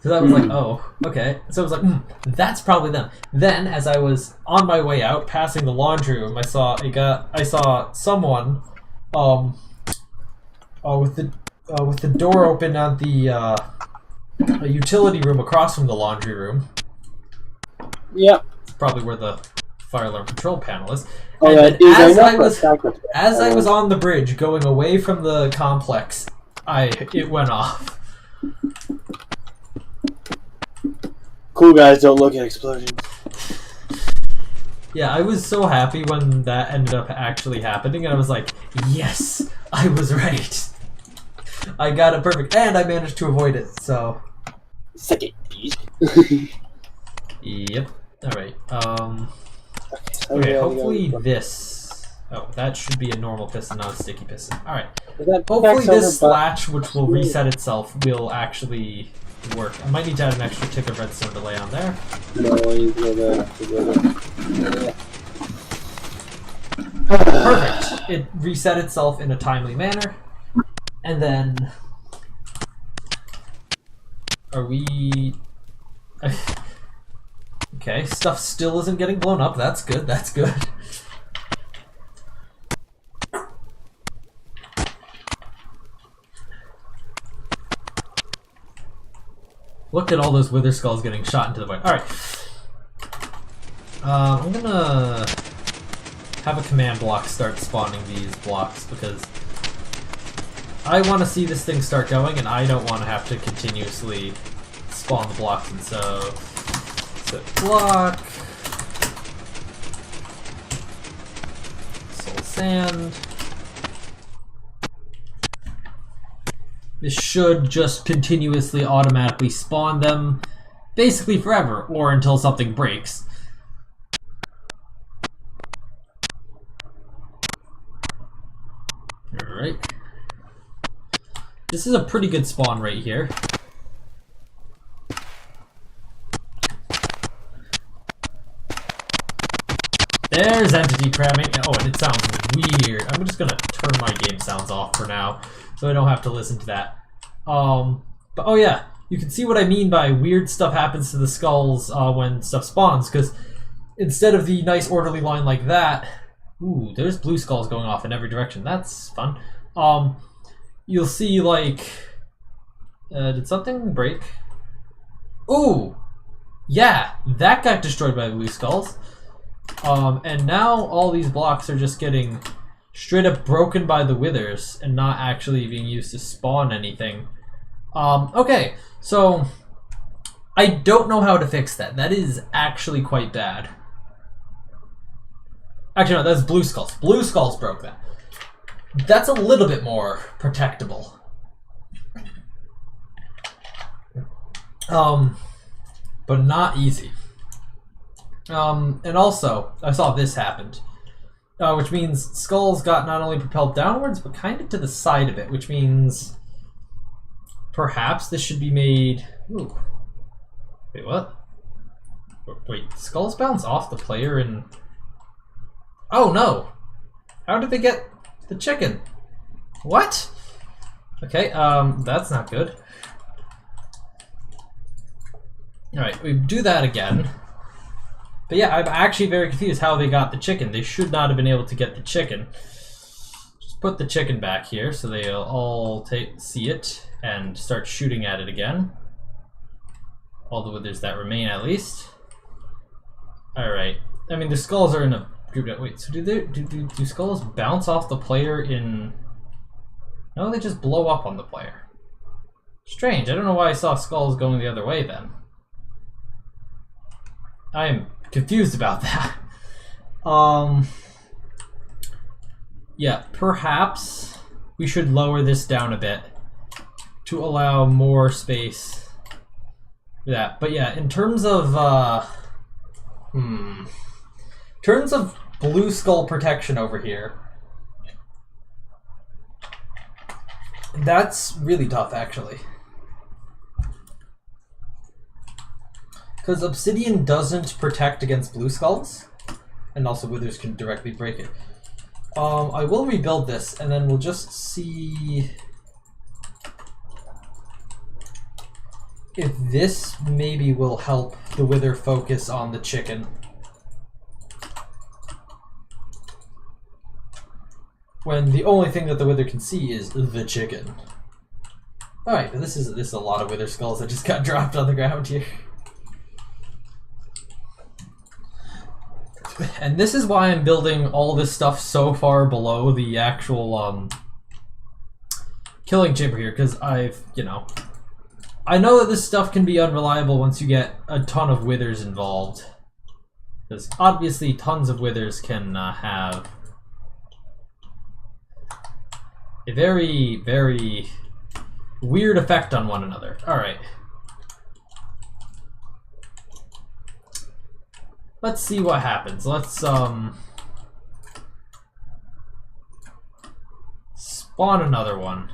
So I was like, oh, okay. So I was like, that's probably them. Then, as I was on my way out, passing the laundry room, I saw someone with the door open on the a utility room across from the laundry room. Yep. It's probably where the fire alarm control panel is. Oh, and as I was on the bridge going away from the complex, it went off. Cool guys don't look at explosions. Yeah, I was so happy when that ended up actually happening, and I was like, yes, I was right. I got it perfect, and I managed to avoid it, so... Second. Yep. Alright, okay, hopefully this... Oh, that should be a normal piston, not a sticky piston. Alright. Hopefully this latch, which will reset itself, will actually work. I might need to add an extra tick of redstone delay on there. Perfect. It reset itself in a timely manner. And then... Are we... Okay, stuff still isn't getting blown up. That's good, that's good. Look at all those wither skulls getting shot into the void. Alright. I'm gonna have a command block start spawning these blocks because I want to see this thing start going and I don't want to have to continuously spawn the blocks. And so, set block, soul sand. This should just continuously automatically spawn them basically forever, or until something breaks. Alright. This is a pretty good spawn right here. There's entity cramming. Oh, and it sounds weird. I'm just gonna turn my game sounds off for now, so I don't have to listen to that. But oh yeah, you can see what I mean by weird stuff happens to the skulls when stuff spawns, because instead of the nice orderly line like that, ooh, there's blue skulls going off in every direction. That's fun. You'll see like, did something break? Ooh, yeah, that got destroyed by blue skulls. And now all these blocks are just getting straight up broken by the withers and not actually being used to spawn anything. Okay, so I don't know how to fix that. That is actually quite bad. Actually, no, that's blue skulls. Blue skulls broke that. That's a little bit more protectable. But not easy. And also, I saw this happened. Which means skulls got not only propelled downwards, but kind of to the side of it, which means perhaps this should be made... Ooh. Wait, what? Wait, skulls bounce off the player and... Oh no! How did they get the chicken? What? Okay, that's not good. Alright, we do that again. But yeah, I'm actually very confused how they got the chicken. They should not have been able to get the chicken. Just put the chicken back here so they'll all see it and start shooting at it again. All the withers that remain, at least. Alright. I mean, the skulls are in a group. Wait, so do skulls bounce off the player in... No, they just blow up on the player. Strange. I don't know why I saw skulls going the other way then. I am confused about that. Yeah, perhaps we should lower this down a bit to allow more space for that. But yeah, in terms of blue skull protection over here, that's really tough actually. Because obsidian doesn't protect against blue skulls, and also withers can directly break it. I will rebuild this, and then we'll just see if this maybe will help the wither focus on the chicken. When the only thing that the wither can see is the chicken. Alright, but this is a lot of wither skulls that just got dropped on the ground here. And this is why I'm building all this stuff so far below the actual killing chamber here, because I know that this stuff can be unreliable once you get a ton of withers involved. Because obviously tons of withers can have a very, very weird effect on one another. Alright. Let's see what happens. Let's spawn another one.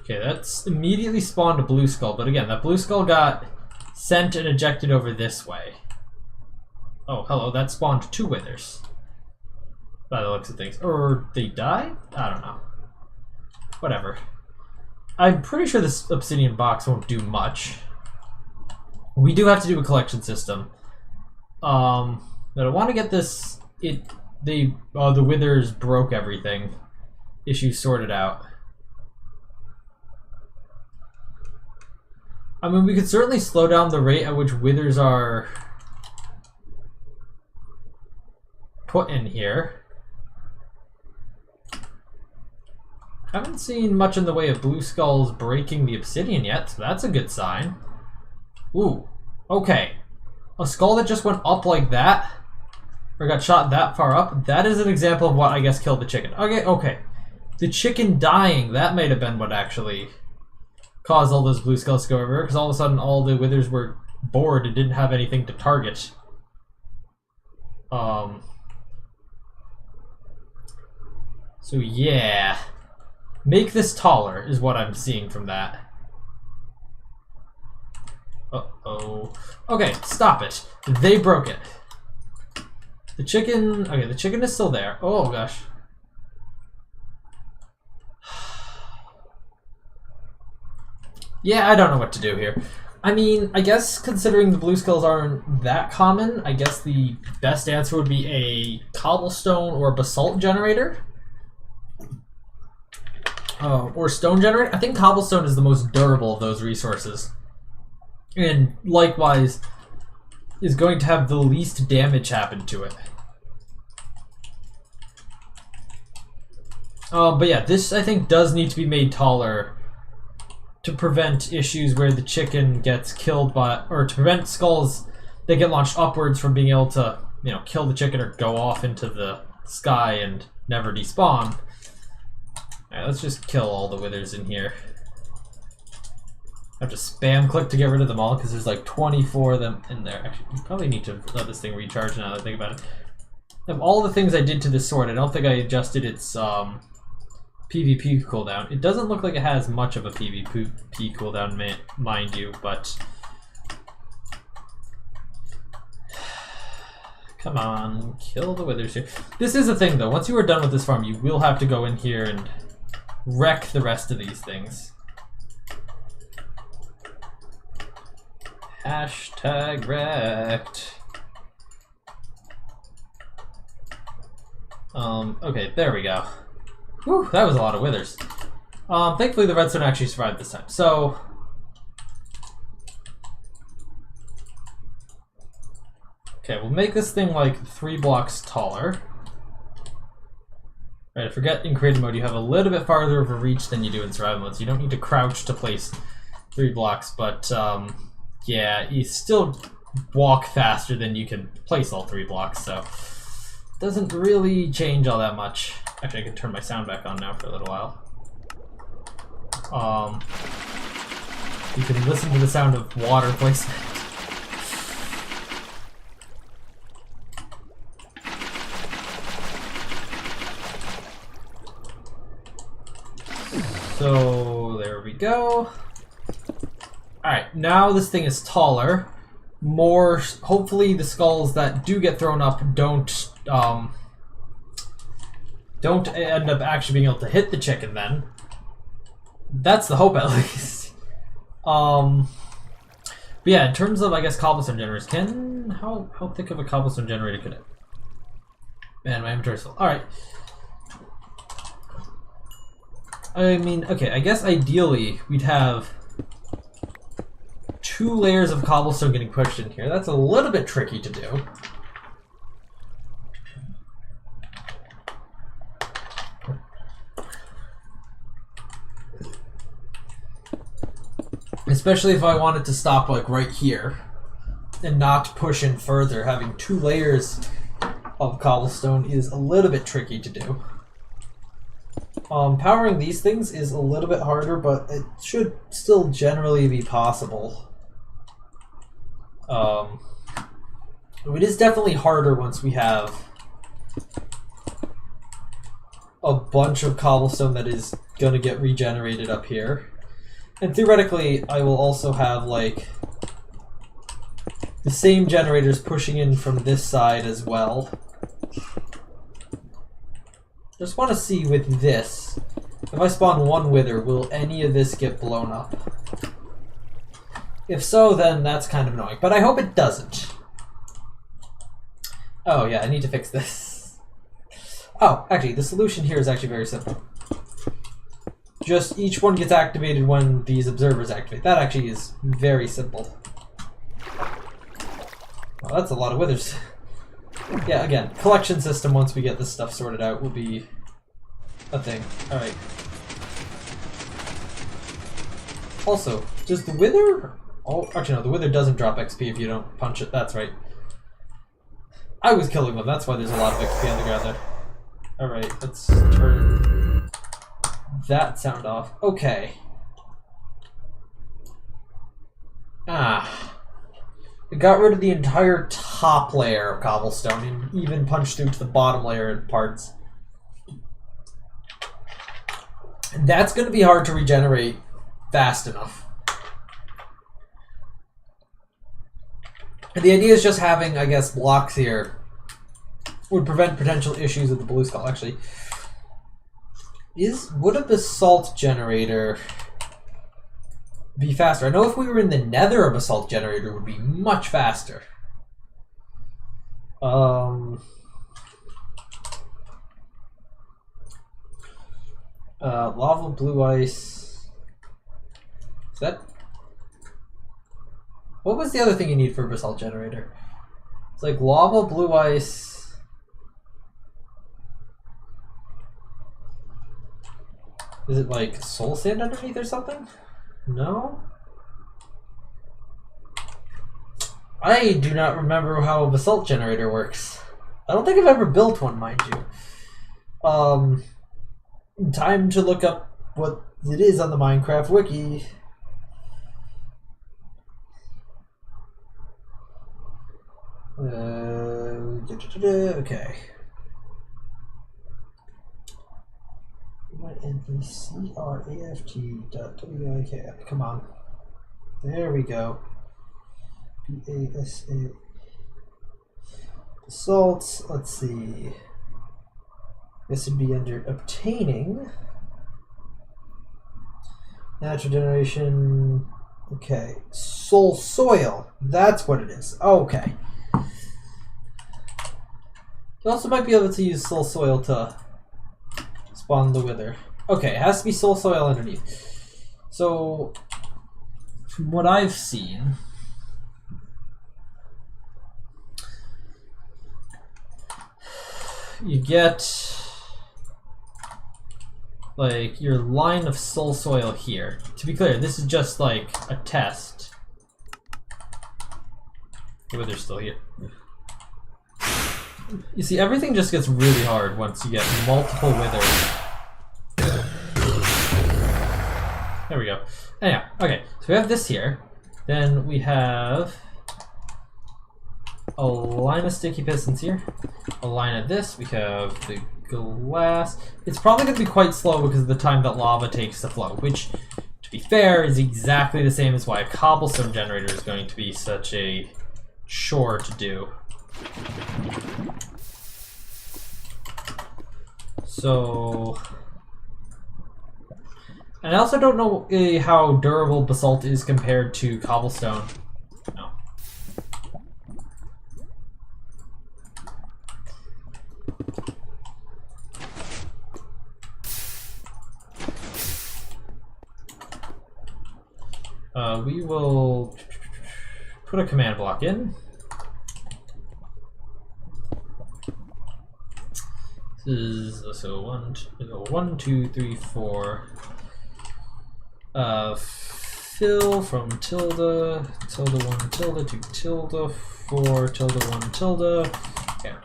Okay, that's immediately spawned a blue skull, but again, that blue skull got sent and ejected over this way. Oh, hello, that spawned two withers. By the looks of things. Or they died? I don't know. Whatever. I'm pretty sure this obsidian box won't do much. We do have to do a collection system. But I want to get this... the withers broke everything. Issue sorted out. I mean, we could certainly slow down the rate at which withers are put in here. Haven't seen much in the way of blue skulls breaking the obsidian yet, so that's a good sign. Ooh, okay. A skull that just went up like that, or got shot that far up, that is an example of what I guess killed the chicken. Okay. The chicken dying, that might have been what actually caused all those blue skulls to go over, because all of a sudden all the withers were bored and didn't have anything to target. So yeah. Make this taller is what I'm seeing from that. Uh-oh. Okay, stop it. They broke it. The chicken... Okay, the chicken is still there. Oh, gosh. Yeah, I don't know what to do here. I mean, I guess considering the blue skulls aren't that common, I guess the best answer would be a cobblestone or basalt generator. Or stone generator. I think cobblestone is the most durable of those resources. And likewise, is going to have the least damage happen to it. But yeah, this I think does need to be made taller to prevent issues where the chicken gets killed by, or to prevent skulls that get launched upwards from being able to, kill the chicken or go off into the sky and never despawn. Alright, let's just kill all the withers in here. I have to spam click to get rid of them all because there's like 24 of them in there. Actually, you probably need to let this thing recharge now that I think about it. Of all the things I did to this sword, I don't think I adjusted its PvP cooldown. It doesn't look like it has much of a PvP cooldown, mind you, but... Come on, kill the withers here. This is a thing, though. Once you are done with this farm, you will have to go in here and wreck the rest of these things. Hashtag wrecked. Okay, there we go. Whew, that was a lot of withers. Thankfully the redstone actually survived this time. So, okay, we'll make this thing like 3 blocks taller. Right, I forget in creative mode you have a little bit farther of a reach than you do in survival mode, so you don't need to crouch to place 3 blocks, but yeah, you still walk faster than you can place all 3 blocks, so doesn't really change all that much. Actually, I can turn my sound back on now for a little while. You can listen to the sound of water placement. So there we go. Alright, now this thing is taller. More, hopefully the skulls that do get thrown up don't end up actually being able to hit the chicken then. That's the hope at least. But yeah, in terms of, I guess, cobblestone generators, how thick of a cobblestone generator could it? Man, my inventory's full. Alright. I mean, okay, I guess ideally we'd have 2 layers of cobblestone getting pushed in here. That's a little bit tricky to do. Especially if I wanted to stop like right here and not push in further. Having 2 layers of cobblestone is a little bit tricky to do. Powering these things is a little bit harder, but it should still generally be possible. It is definitely harder once we have a bunch of cobblestone that is going to get regenerated up here. And theoretically, I will also have like the same generators pushing in from this side as well. Just want to see with this, if I spawn 1 wither, will any of this get blown up? If so, then that's kind of annoying, but I hope it doesn't. Oh yeah, I need to fix this. Oh, actually, the solution here is actually very simple. Just each one gets activated when these observers activate. That actually is very simple. Well, that's a lot of withers. Yeah, again, collection system once we get this stuff sorted out will be a thing. Alright. Also, does the wither... Oh, actually no, the wither doesn't drop XP if you don't punch it. That's right. I was killing them, that's why there's a lot of XP on the ground there. Alright, let's turn that sound off. Okay. It got rid of the entire top layer of cobblestone and even punched through to the bottom layer in parts. And that's going to be hard to regenerate fast enough. And the idea is just having, I guess, blocks here would prevent potential issues with the blue skull. Actually, would a basalt generator be faster? I know if we were in the nether, a basalt generator would be much faster. Lava, blue ice. Is that... What was the other thing you need for a basalt generator? It's like lava, blue ice. Is it like soul sand underneath or something? No? I do not remember how a basalt generator works. I don't think I've ever built one, mind you. Time to look up what it is on the Minecraft wiki. Okay. MyNECRAFT.wik. Come on. There we go. BASA. Basalt, let's see. This would be under obtaining. Natural generation. Okay. Soul soil. That's what it is. Okay. You also might be able to use soul soil to spawn the wither. Okay, it has to be soul soil underneath. So, from what I've seen, you get like your line of soul soil here. To be clear, this is just like a test. The wither's still here. You see, everything just gets really hard once you get multiple withers. There we go. Anyhow, okay, so we have this here. Then we have a line of sticky pistons here. A line of this. We have the glass. It's probably going to be quite slow because of the time that lava takes to flow, which, to be fair, is exactly the same as why a cobblestone generator is going to be such a chore to do. So, and I also don't know how durable basalt is compared to cobblestone. No. We will put a command block in. This is so 1, 2, 3, 4. Fill from tilde, tilde 1, tilde 2, tilde 4, tilde 1, tilde. Yeah.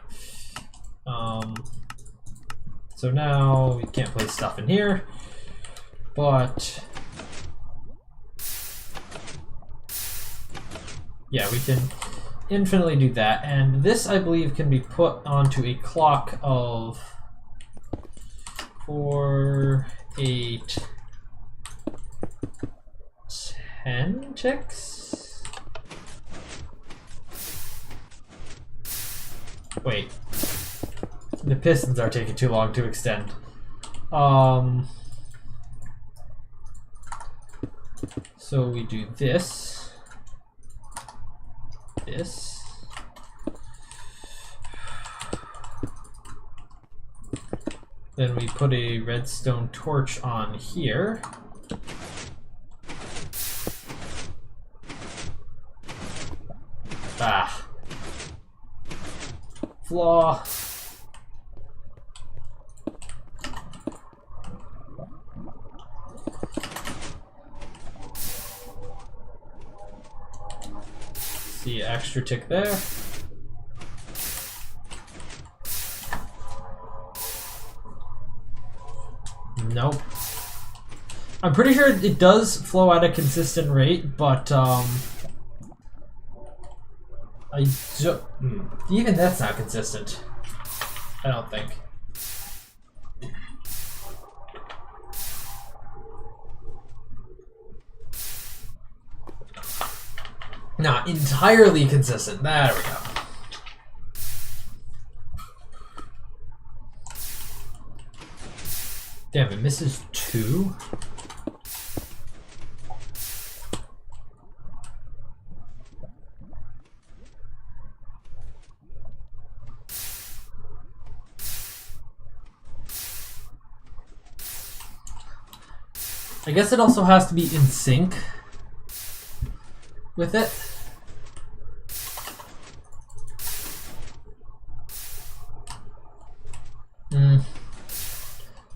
So now we can't place stuff in here, but yeah, we can infinitely do that. And this, I believe, can be put onto a clock of 4, 8, 10 ticks? Wait. The pistons are taking too long to extend. So we do this. This. Then we put a redstone torch on here. Ah. Flaw. See, extra tick there. Nope. I'm pretty sure it does flow at a consistent rate, but even that's not consistent. I don't think. Not entirely consistent. There we go. Damn, it misses 2? I guess it also has to be in sync with it.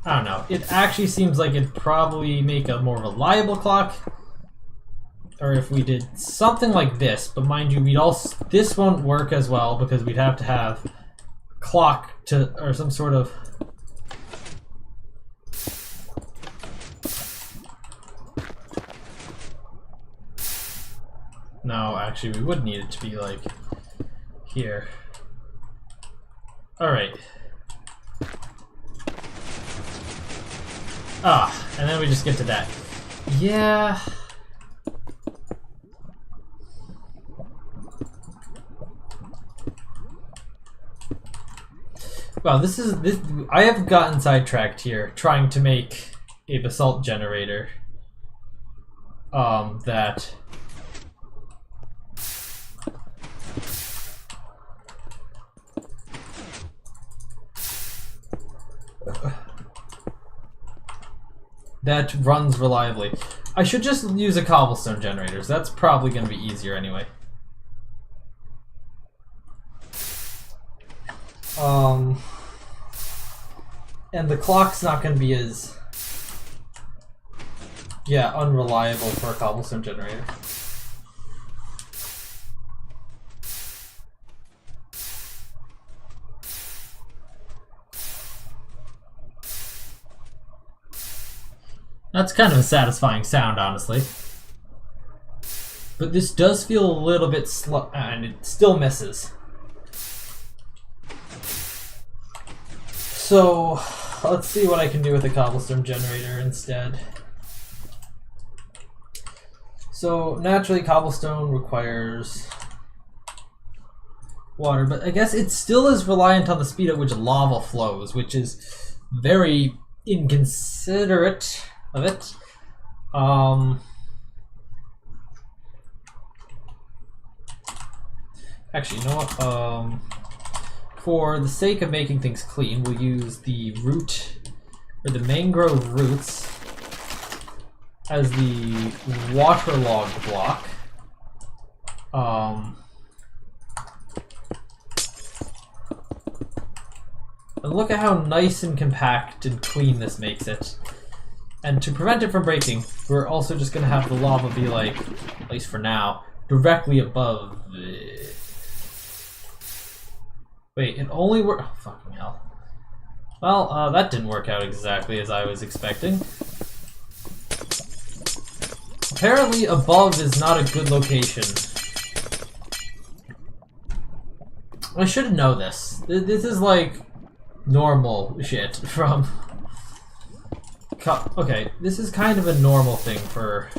I don't know. It actually seems like it'd probably make a more reliable clock. Or if we did something like this, but mind you, this won't work as well because we'd have to have clock or some sort of no, actually we would need it to be like here. Alright. Ah, and then we just get to that. Yeah. Well, this. I have gotten sidetracked here trying to make a basalt generator. That. That runs reliably. I should just use a cobblestone generator. That's probably going to be easier anyway. And the clock's not going to be as, unreliable for a cobblestone generator. That's kind of a satisfying sound, honestly. But this does feel a little bit slow, and it still misses. So, let's see what I can do with the cobblestone generator instead. So, naturally, cobblestone requires water, but I guess it still is reliant on the speed at which lava flows, which is very inconsiderate of it. Actually, you know what? For the sake of making things clean, we'll use the root, or the mangrove roots, as the waterlogged block. And look at how nice and compact and clean this makes it. And to prevent it from breaking, we're also just going to have the lava be like, at least for now, directly above it. Wait, it only worked. Oh, fucking hell. Well, that didn't work out exactly as I was expecting. Apparently, above is not a good location. I should know this. This is like normal shit from. Okay, this is kind of a normal thing for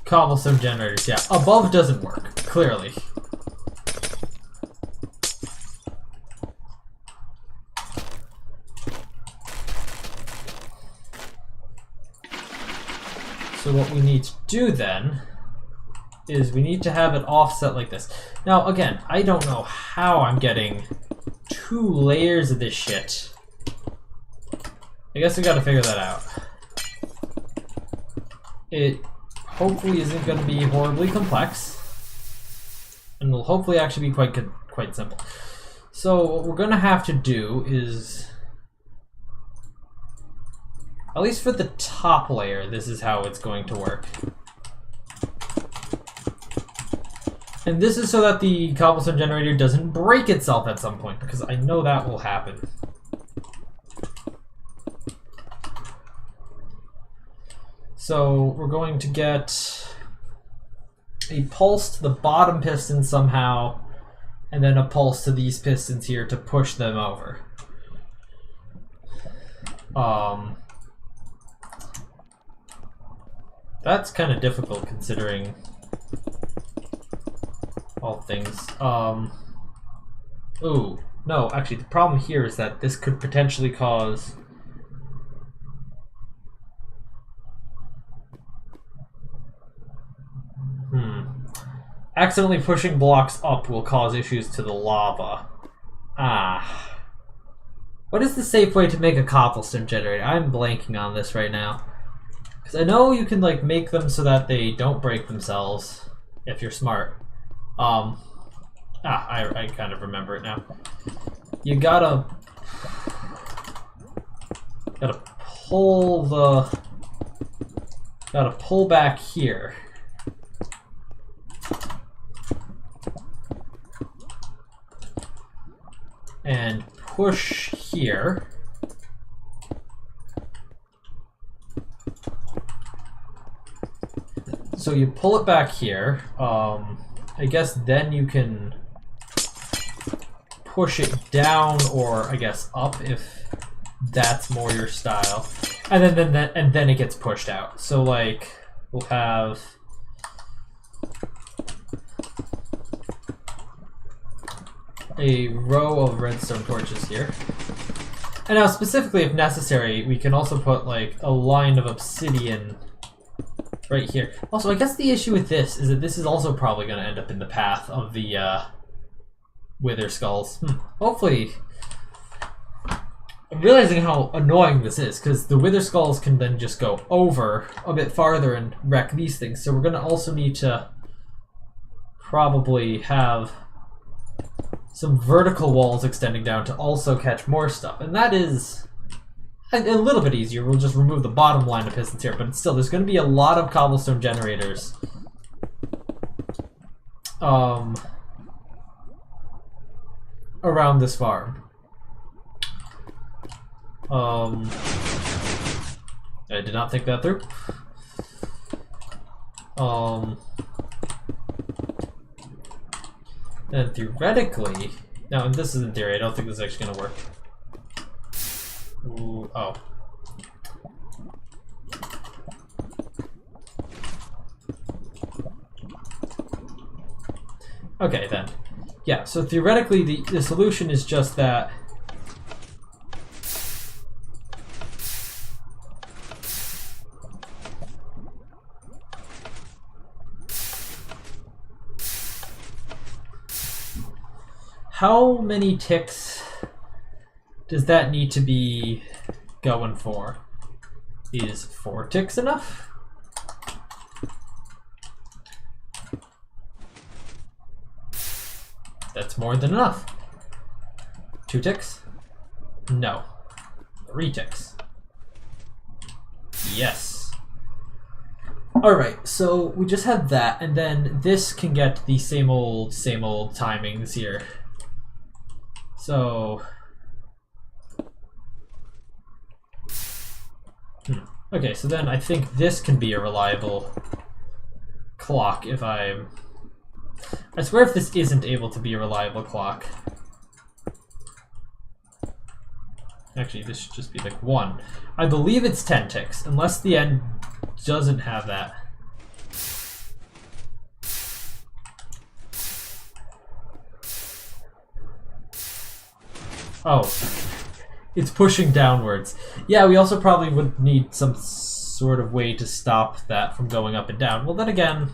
cobblestone generators. Yeah, above doesn't work, clearly. So what we need to do then is we need to have it offset like this. Now again, I don't know how I'm getting 2 layers of this shit. I guess we gotta figure that out. It hopefully isn't gonna be horribly complex. And will hopefully actually be quite simple. So what we're gonna have to do is, at least for the top layer, this is how it's going to work. And this is so that the cobblestone generator doesn't break itself at some point, because I know that will happen. So we're going to get a pulse to the bottom piston somehow, and then a pulse to these pistons here to push them over. That's kind of difficult considering all things. Ooh, no, actually the problem here is that this could potentially cause accidentally pushing blocks up will cause issues to the lava. What is the safe way to make a cobblestone generator? I'm blanking on this right now. Because I know you can like make them so that they don't break themselves if you're smart. I kind of remember it now. You gotta pull back here. And push here. So you pull it back here. I guess then you can push it down, or I guess up if that's more your style. And then it gets pushed out. So like we'll have a row of redstone torches here. And now specifically, if necessary, we can also put like a line of obsidian right here. Also, I guess the issue with this is that this is also probably going to end up in the path of the wither skulls. Hopefully, I'm realizing how annoying this is, because the wither skulls can then just go over a bit farther and wreck these things. So we're going to also need to probably have some vertical walls extending down to also catch more stuff. And that is a little bit easier. We'll just remove the bottom line of pistons here, but still, there's going to be a lot of cobblestone generators around this farm. I did not think that through. And theoretically, now, and this is in theory, I don't think this is actually going to work. Ooh, oh. Okay, then. Yeah, so theoretically, the solution is just that how many ticks does that need to be going for? Is 4 ticks enough? That's more than enough. 2 ticks? No. 3 ticks. Yes. Alright, so we just had that, and then this can get the same old timings here. So... Okay, so then I think this can be a reliable clock if I swear if this isn't able to be a reliable clock. Actually, this should just be like 1. I believe it's 10 ticks, unless the end doesn't have that. Oh. It's pushing downwards. Yeah, we also probably would need some sort of way to stop that from going up and down. Well, then again,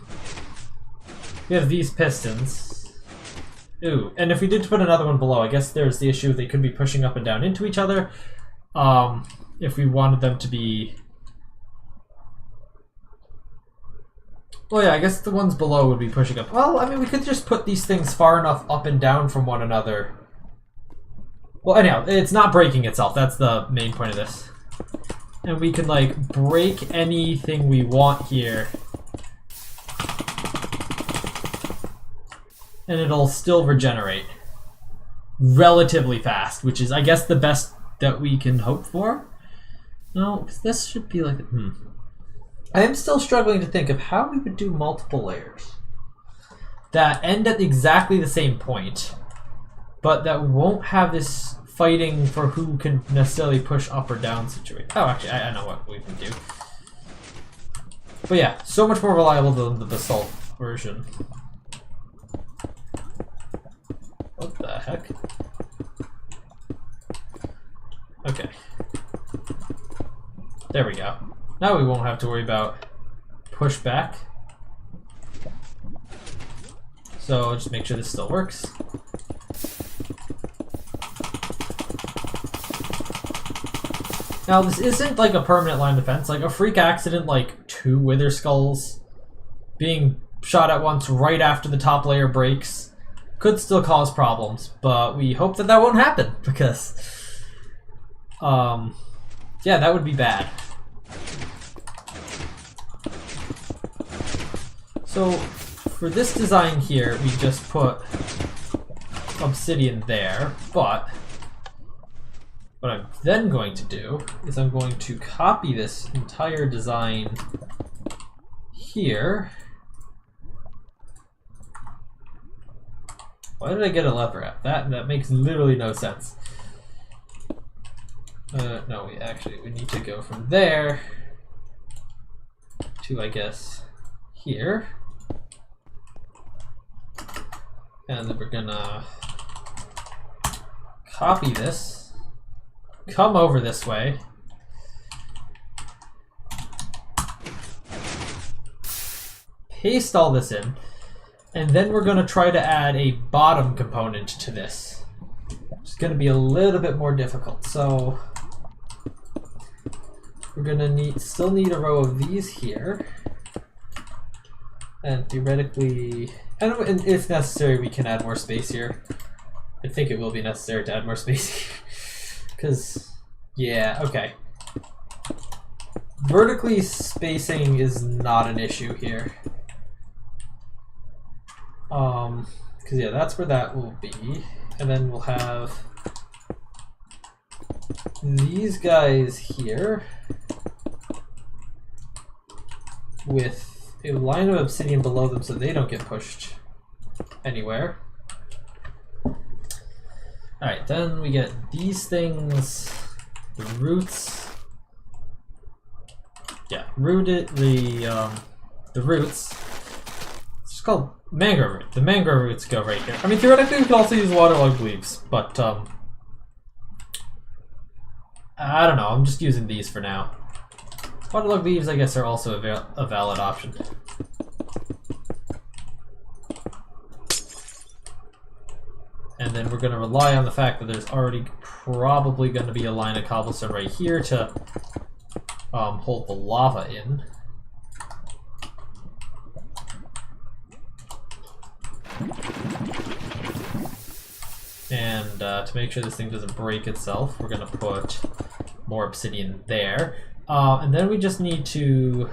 we have these pistons. Ooh, and if we did put another one below, I guess there's the issue they could be pushing up and down into each other. If we wanted them to be... Well, yeah, I guess the ones below would be pushing up. Well, I mean, we could just put these things far enough up and down from one another. Well, anyhow, it's not breaking itself. That's the main point of this. And we can, like, break anything we want here. And it'll still regenerate relatively fast, which is, I guess, the best that we can hope for. No, because this should be like... I am still struggling to think of how we would do multiple layers that end at exactly the same point, but that won't have this fighting for who can necessarily push up or down situation. Oh, actually, I know what we can do. But yeah, so much more reliable than the basalt version. What the heck? Okay. There we go. Now we won't have to worry about pushback. So just make sure this still works. Now this isn't like a permanent line of defense. Like a freak accident, like 2 wither skulls being shot at once right after the top layer breaks could still cause problems, but we hope that that won't happen because yeah, that would be bad. So for this design here, we just put obsidian there, but what I'm then going to do is I'm going to copy this entire design here. Why did I get a lever at? That makes literally no sense. No, we need to go from there to, I guess, here. And then we're gonna copy this, come over this way, paste all this in, and then we're going to try to add a bottom component to this. It's going to be a little bit more difficult. So we're going to still need a row of these here. And theoretically, and if necessary, we can add more space here. I think it will be necessary to add more space here. Because, yeah, okay. Vertically spacing is not an issue here. Because yeah, that's where that will be. And then we'll have these guys here with a line of obsidian below them so they don't get pushed anywhere. Alright, then we get these things, the roots. Yeah, the roots. It's just called mangrove root. The mangrove roots go right here. I mean, theoretically, we could also use waterlogged leaves, but I don't know. I'm just using these for now. Waterlogged leaves, I guess, are also a valid option. And then we're going to rely on the fact that there's already probably going to be a line of cobblestone right here to hold the lava in. And to make sure this thing doesn't break itself, we're going to put more obsidian there. And then we just need to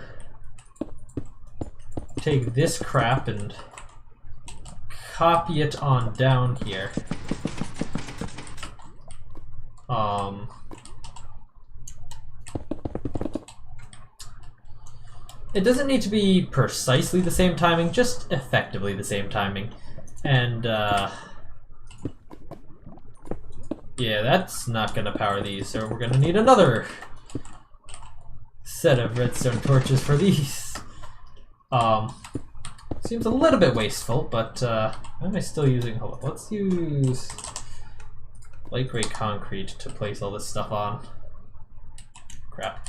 take this crap and copy it on down here. It doesn't need to be precisely the same timing, just effectively the same timing. And yeah, that's not going to power these, so we're going to need another set of redstone torches for these. Seems a little bit wasteful, but why am I still using? Hold on, let's use light gray concrete to place all this stuff on. Crap.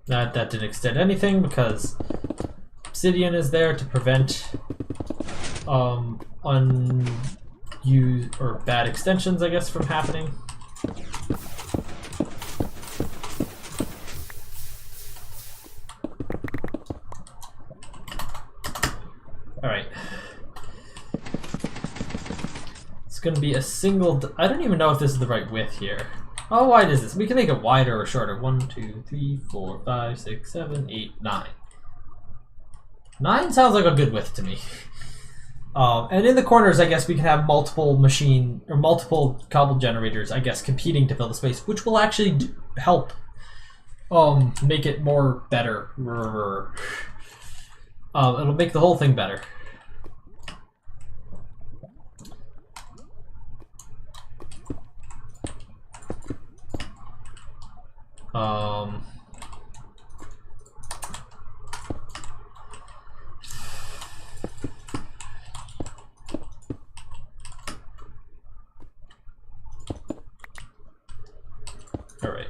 That didn't extend anything because obsidian is there to prevent unused or bad extensions, I guess, from happening. Alright. It's going to be a single... I don't even know if this is the right width here. How wide is this? We can make it wider or shorter. 1, 2, 3, 4, 5, 6, 7, 8, 9. 9 sounds like a good width to me. And in the corners, I guess we can have multiple cobble generators, I guess, competing to fill the space, which will actually help make it more better. It'll make the whole thing better. All right.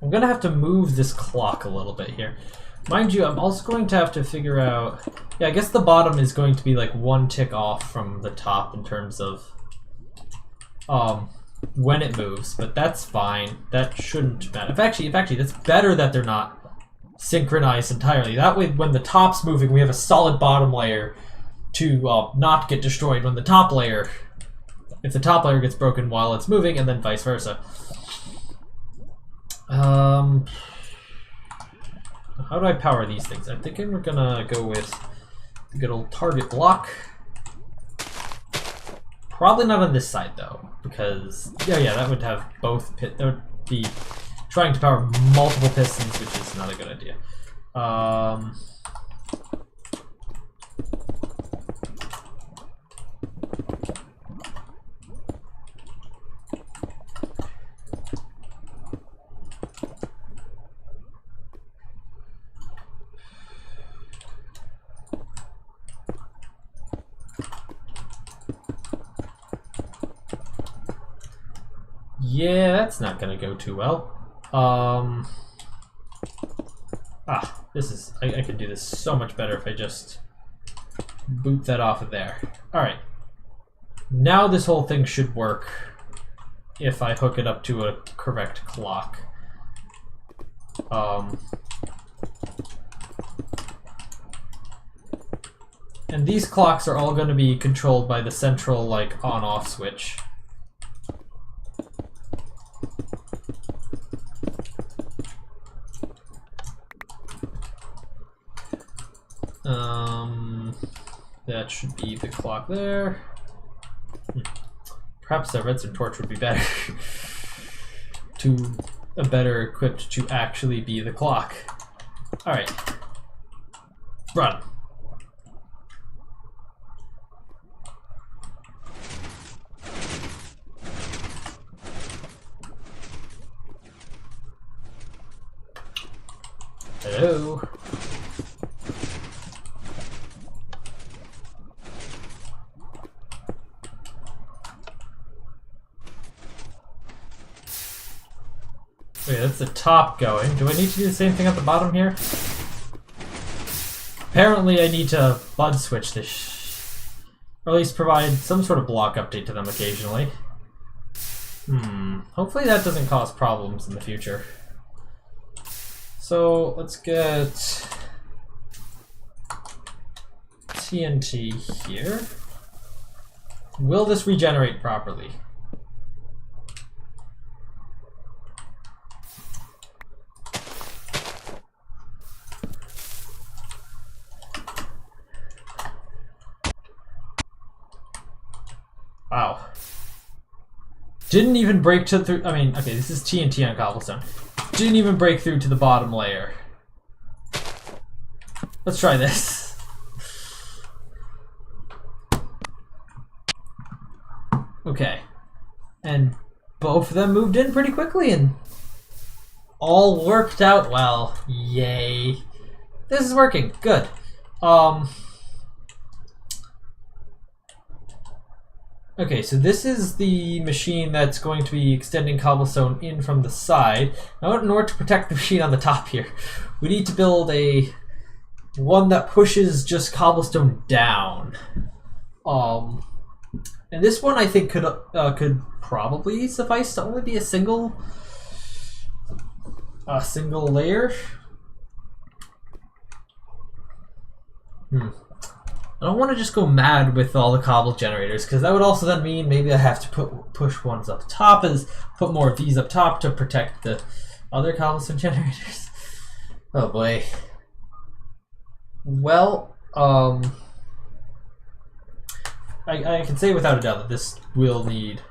I'm gonna have to move this clock a little bit here. Mind you, I'm also going to have to figure out... Yeah, I guess the bottom is going to be like one tick off from the top in terms of when it moves, but that's fine. That shouldn't matter. If actually, that's better that they're not synchronized entirely. That way, when the top's moving, we have a solid bottom layer to not get destroyed when the top layer... If the top layer gets broken while it's moving, and then vice versa. How do I power these things? I'm thinking we're gonna go with the good old target block. Probably not on this side though, because yeah, that would have both that would be trying to power multiple pistons, which is not a good idea. Yeah, that's not gonna go too well. This is... I could do this so much better if I just boot that off of there. Alright. Now this whole thing should work if I hook it up to a correct clock. And these clocks are all going to be controlled by the central, like, on-off switch. That should be the clock there. Perhaps the redstone torch would be better. Better equipped to actually be the clock. Alright. Run. Hello. Wait, that's the top going. Do I need to do the same thing at the bottom here? Apparently I need to bud switch this, or at least provide some sort of block update to them occasionally. Hopefully that doesn't cause problems in the future. So let's get TNT here. Will this regenerate properly? Wow. Didn't even break through. I mean, okay, this is TNT on cobblestone. Didn't even break through to the bottom layer. Let's try this. Okay. And both of them moved in pretty quickly and all worked out well. Yay. This is working. Good. Okay, so this is the machine that's going to be extending cobblestone in from the side. Now, in order to protect the machine on the top here, we need to build one that pushes just cobblestone down. And this one I think could probably suffice to only be a single layer. I don't want to just go mad with all the cobble generators, because that would also then mean maybe I have to push ones up top, put more of these up top to protect the other cobblestone generators. Oh boy. Well, I can say without a doubt that this will need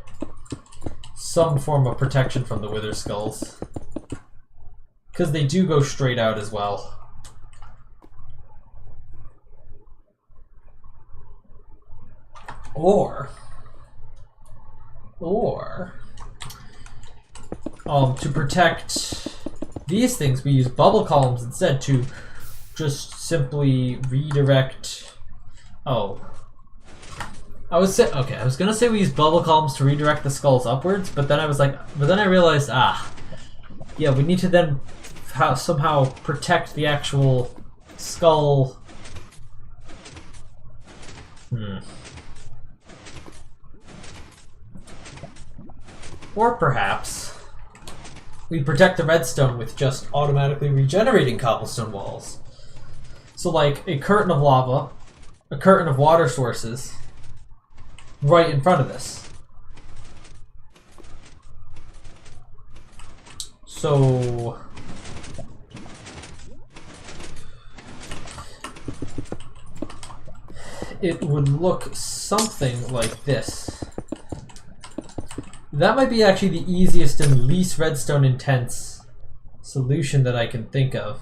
some form of protection from the wither skulls, because they do go straight out as well. Or to protect these things, we use bubble columns instead to just simply redirect. I was gonna say we use bubble columns to redirect the skulls upwards, but then I realized, yeah, we need to then somehow protect the actual skull. Or perhaps we protect the redstone with just automatically regenerating cobblestone walls. So like a curtain of lava, a curtain of water sources, right in front of this. So it would look something like this. That might be actually the easiest and least redstone intense solution that I can think of.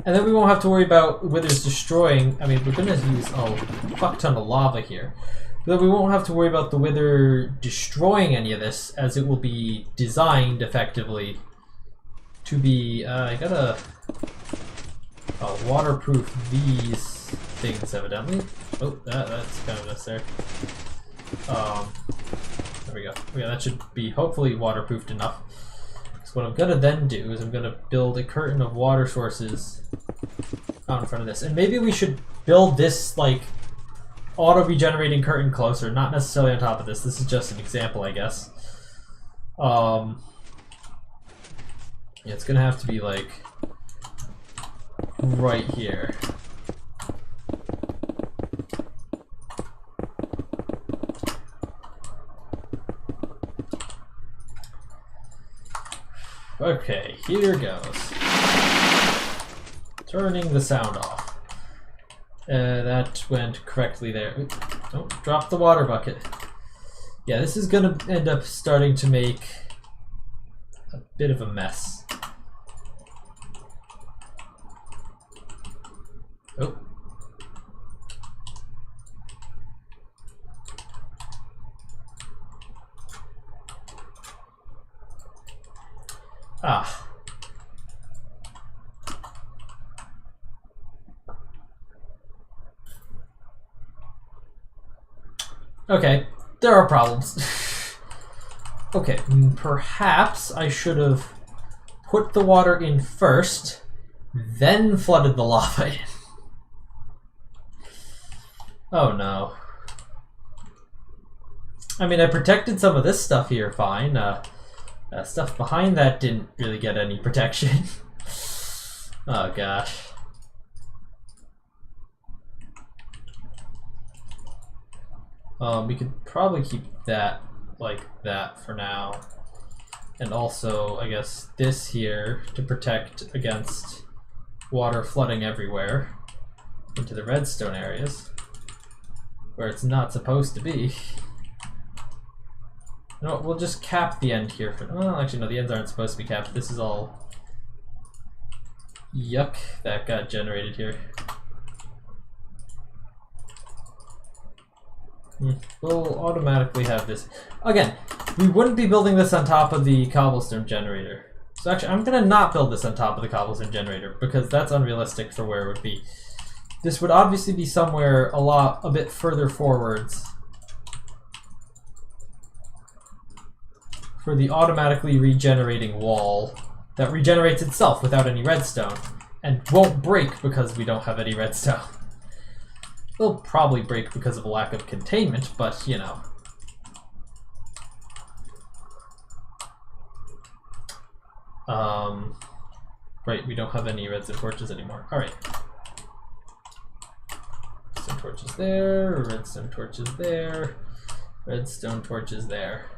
And then we won't have to worry about withers destroying. I mean, we're going to use a fuck ton of lava here. But we won't have to worry about the wither destroying any of this, as it will be designed effectively to be. I gotta waterproof these things, evidently. Oh, that's kind of necessary. There we go. Yeah, that should be hopefully waterproofed enough. So what I'm gonna then do is I'm gonna build a curtain of water sources out in front of this, and maybe we should build this like auto-regenerating curtain closer, not necessarily on top of this. This is just an example, I guess. Yeah, it's gonna have to be like right here. Okay, here goes. Turning the sound off. That went correctly there. Oops, don't drop the water bucket. Yeah, this is gonna end up starting to make a bit of a mess. Oh. Ah. Okay, there are problems. Okay, perhaps I should have put the water in first, then flooded the lava in. Oh no. I mean, I protected some of this stuff here fine. Stuff behind that didn't really get any protection. Oh gosh. We could probably keep that like that for now. And also, I guess, this here to protect against water flooding everywhere into the redstone areas where it's not supposed to be. No, we'll just cap the end here for. Well, actually, no, the ends aren't supposed to be capped. This is all yuck that got generated here. We'll automatically have this. Again, we wouldn't be building this on top of the cobblestone generator. So actually, I'm gonna not build this on top of the cobblestone generator because that's unrealistic for where it would be. This would obviously be somewhere a bit further forwards for the automatically regenerating wall that regenerates itself without any redstone and won't break because we don't have any redstone. It'll probably break because of a lack of containment, but you know. Right, we don't have any redstone torches anymore. Alright. Redstone torches there, redstone torches there, redstone torches there.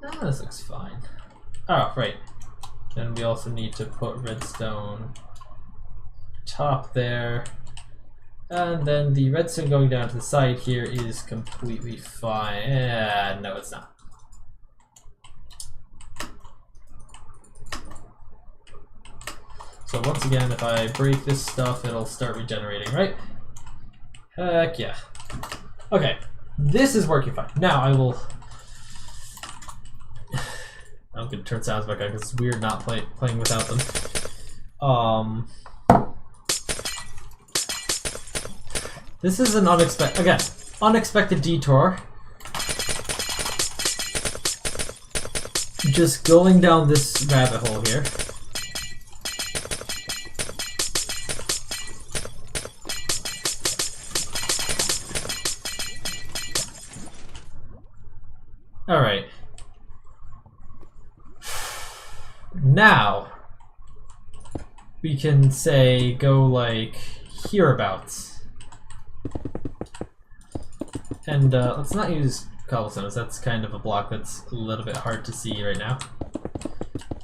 Oh, this looks fine. Oh, right. Then we also need to put redstone top there. And then the redstone going down to the side here is completely fine. No, it's not. So once again, if I break this stuff, it'll start regenerating, right? Heck yeah. Okay, this is working fine. Now I will... I'm gonna turn sounds back on because it's weird not playing without them. This is an unexpected detour. Just going down this rabbit hole here. All right. Now we can say go like hereabouts. And let's not use cobblestones, that's kind of a block that's a little bit hard to see right now.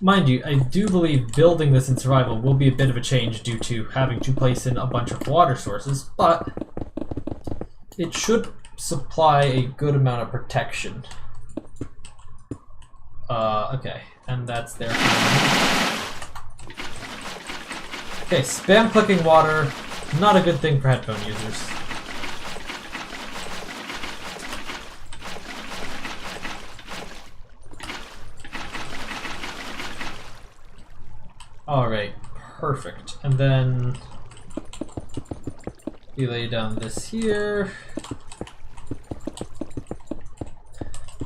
Mind you, I do believe building this in survival will be a bit of a change due to having to place in a bunch of water sources, but it should supply a good amount of protection. Okay, and that's there. Okay, spam clicking water, not a good thing for headphone users. Alright, perfect. And then we lay down this here.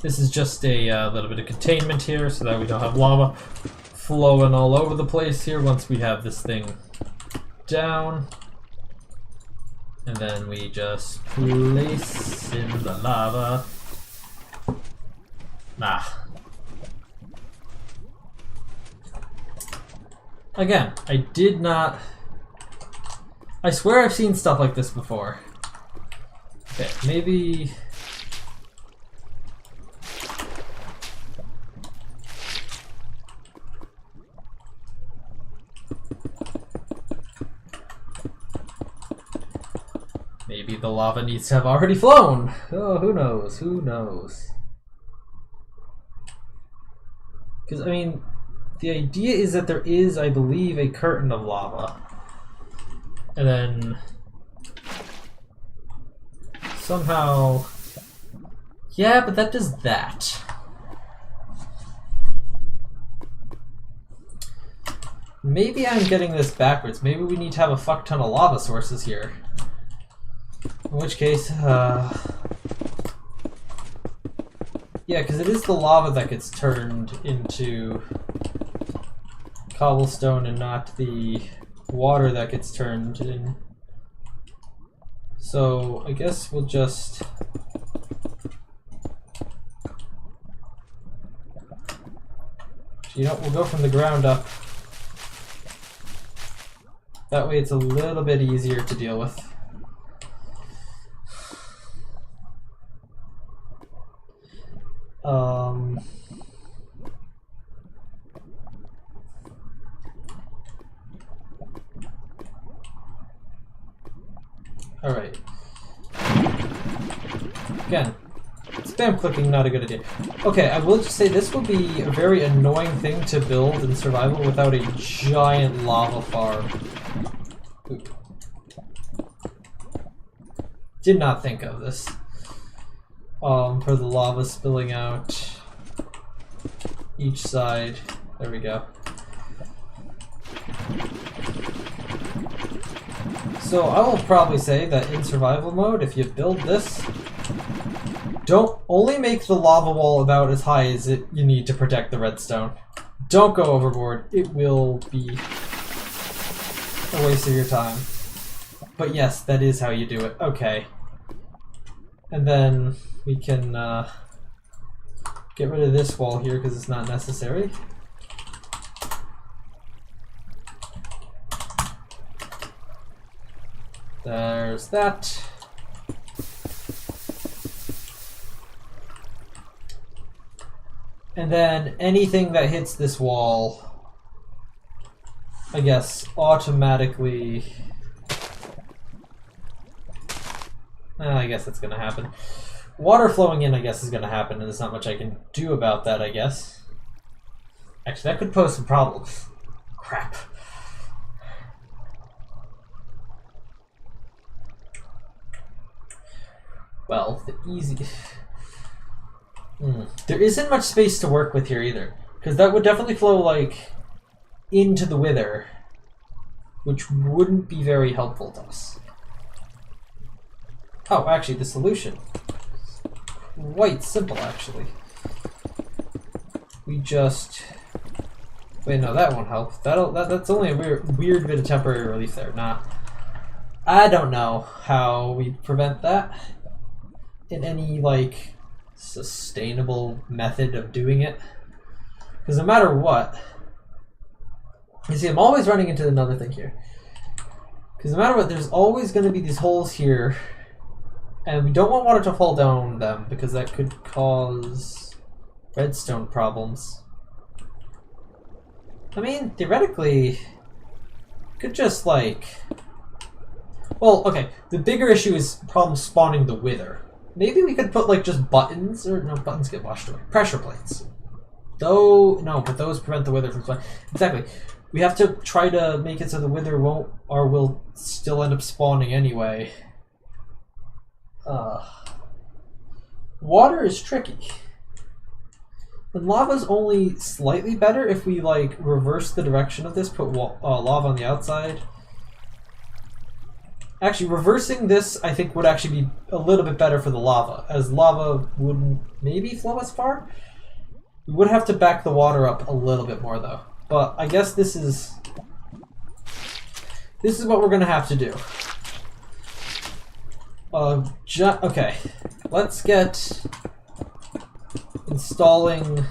This is just a little bit of containment here so that we don't have lava flowing all over the place here once we have this thing down. And then we just place in the lava. Again, I did not... I swear I've seen stuff like this before. Okay, maybe... Maybe the lava needs to have already flown. Oh, who knows? Who knows? Because, I mean, the idea is that there is, I believe, a curtain of lava. And then somehow... Yeah, but that does that. Maybe I'm getting this backwards. Maybe we need to have a fuck ton of lava sources here. In which case, yeah, because it is the lava that gets turned into cobblestone and not the water that gets turned in. So I guess we'll just... You know, we'll go from the ground up. That way it's a little bit easier to deal with. Alright. Again, spam clicking, not a good idea. Okay, I will just say this would be a very annoying thing to build in survival without a giant lava farm. Oop. Did not think of this. For the lava spilling out each side. There we go. So I will probably say that in survival mode, if you build this, don't only make the lava wall about as high as you need to protect the redstone. Don't go overboard. It will be a waste of your time. But yes, that is how you do it. Okay. And then we can get rid of this wall here because it's not necessary. There's that. And then anything that hits this wall, I guess, automatically... I guess that's gonna happen. Water flowing in, I guess, is gonna happen, and there's not much I can do about that, I guess. Actually, that could pose some problems. Crap. Well, the easy... There isn't much space to work with here either, because that would definitely flow, like, into the wither, which wouldn't be very helpful to us. Oh, actually, the solution. Quite simple, actually. We just... Wait, no, that won't help. That's only a weird bit of temporary relief there. Nah. I don't know how we prevent that in any, like, sustainable method of doing it. Because no matter what... You see, I'm always running into another thing here. Because no matter what, there's always going to be these holes here. And we don't want water to fall down them, because that could cause redstone problems. I mean, theoretically, could just, like... Well, okay, the bigger issue is problem spawning the wither. maybe we could put like just buttons, or no, buttons get washed away. Pressure plates. Though, no, but those prevent the wither from spawning. Exactly. We have to try to make it so the wither won't, or will still end up spawning anyway. Water is tricky. And lava's only slightly better if we like reverse the direction of this, put lava on the outside. Actually, reversing this I think would actually be a little bit better for the lava, as lava wouldn't maybe flow as far. We would have to back the water up a little bit more though. But I guess this is what we're gonna have to do. Okay, let's get installing.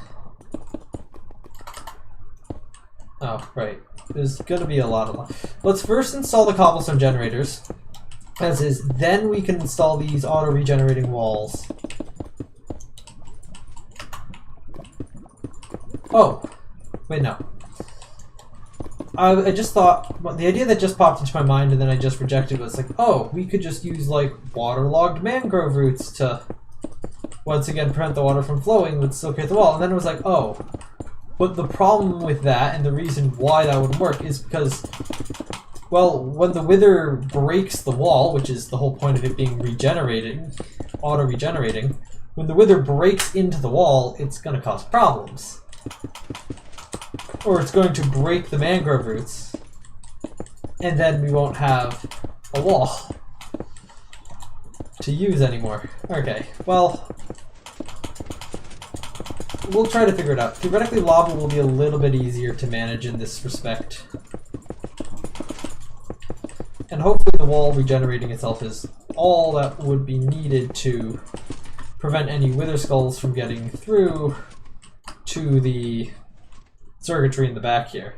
Oh, right. There's gonna be a lot of. Let's first install the cobblestone generators, as is. Then we can install these auto-regenerating walls. Oh, wait, no. I just thought, the idea that just popped into my mind and then I just rejected was like, oh, we could just use like waterlogged mangrove roots to once again prevent the water from flowing but still create the wall. And then it was like, oh, but the problem with that and the reason why that would work is because, well, when the wither breaks the wall, which is the whole point of it being regenerating, auto-regenerating, when the wither breaks into the wall, it's going to cause problems. Or it's going to break the mangrove roots, and then we won't have a wall to use anymore. Okay, well, we'll try to figure it out. Theoretically, lava will be a little bit easier to manage in this respect. And hopefully the wall regenerating itself is all that would be needed to prevent any wither skulls from getting through to the circuitry in the back here.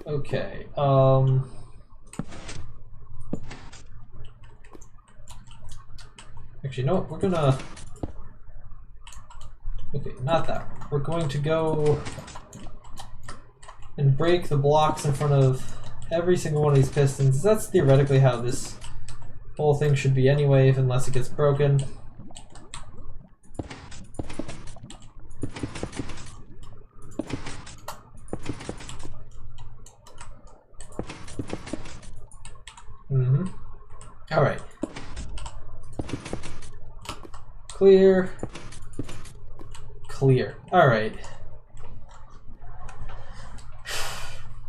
Okay, actually, no, we're gonna... Okay, not that. We're going to go and break the blocks in front of every single one of these pistons. That's theoretically how this whole thing should be anyway, unless it gets broken. Alright. Clear. Clear. Alright.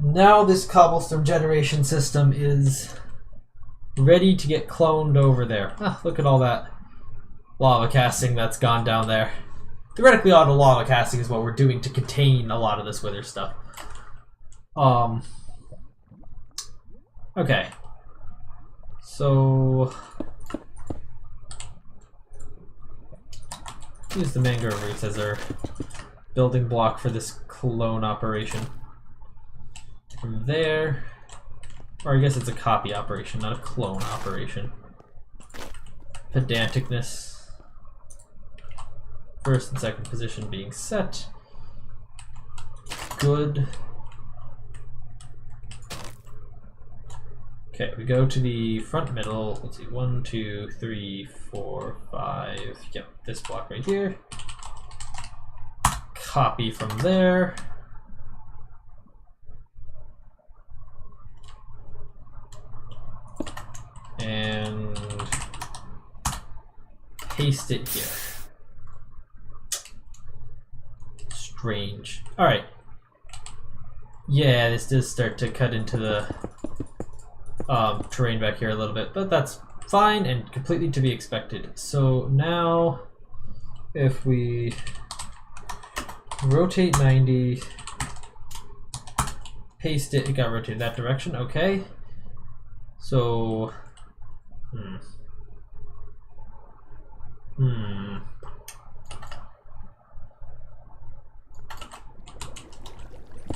Now this cobblestone generation system is ready to get cloned over there. Ah, look at all that lava casting that's gone down there. Theoretically, auto lava casting is what we're doing to contain a lot of this wither stuff. Okay. So use the mangrove roots as our building block for this clone operation. From there, or I guess it's a copy operation, not a clone operation. Pedanticness. First and second position being set. Good. Okay, we go to the front middle. Let's see, 1, 2, 3, 4, 5. Yep, this block right here. Copy from there. And paste it here. Strange. Alright. Yeah, this does start to cut into the terrain back here a little bit, but that's fine and completely to be expected. So now, if we rotate 90, paste it, it got rotated that direction, okay. So,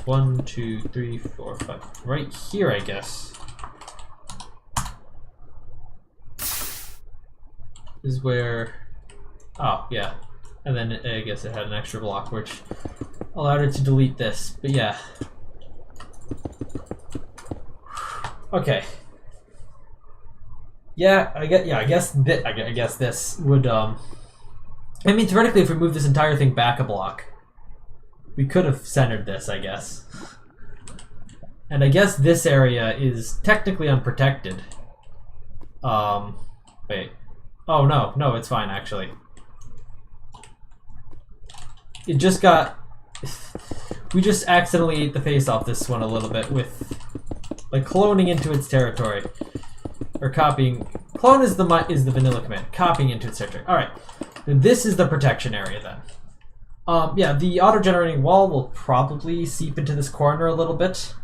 One, 2, 3, 4, 5. Right here, I guess. Is where, oh yeah, and then I guess it had an extra block which allowed it to delete this, but yeah. Okay. Yeah, I guess this would. I mean, theoretically, if we move this entire thing back a block, we could have centered this, I guess. And I guess this area is technically unprotected. Wait. Oh, no, it's fine, actually. It just got... We just accidentally ate the face off this one a little bit with... like, cloning into its territory. Or copying... Clone is the vanilla command. Copying into its territory. Alright. This is the protection area, then. Yeah, the auto-generating wall will probably seep into this corner a little bit.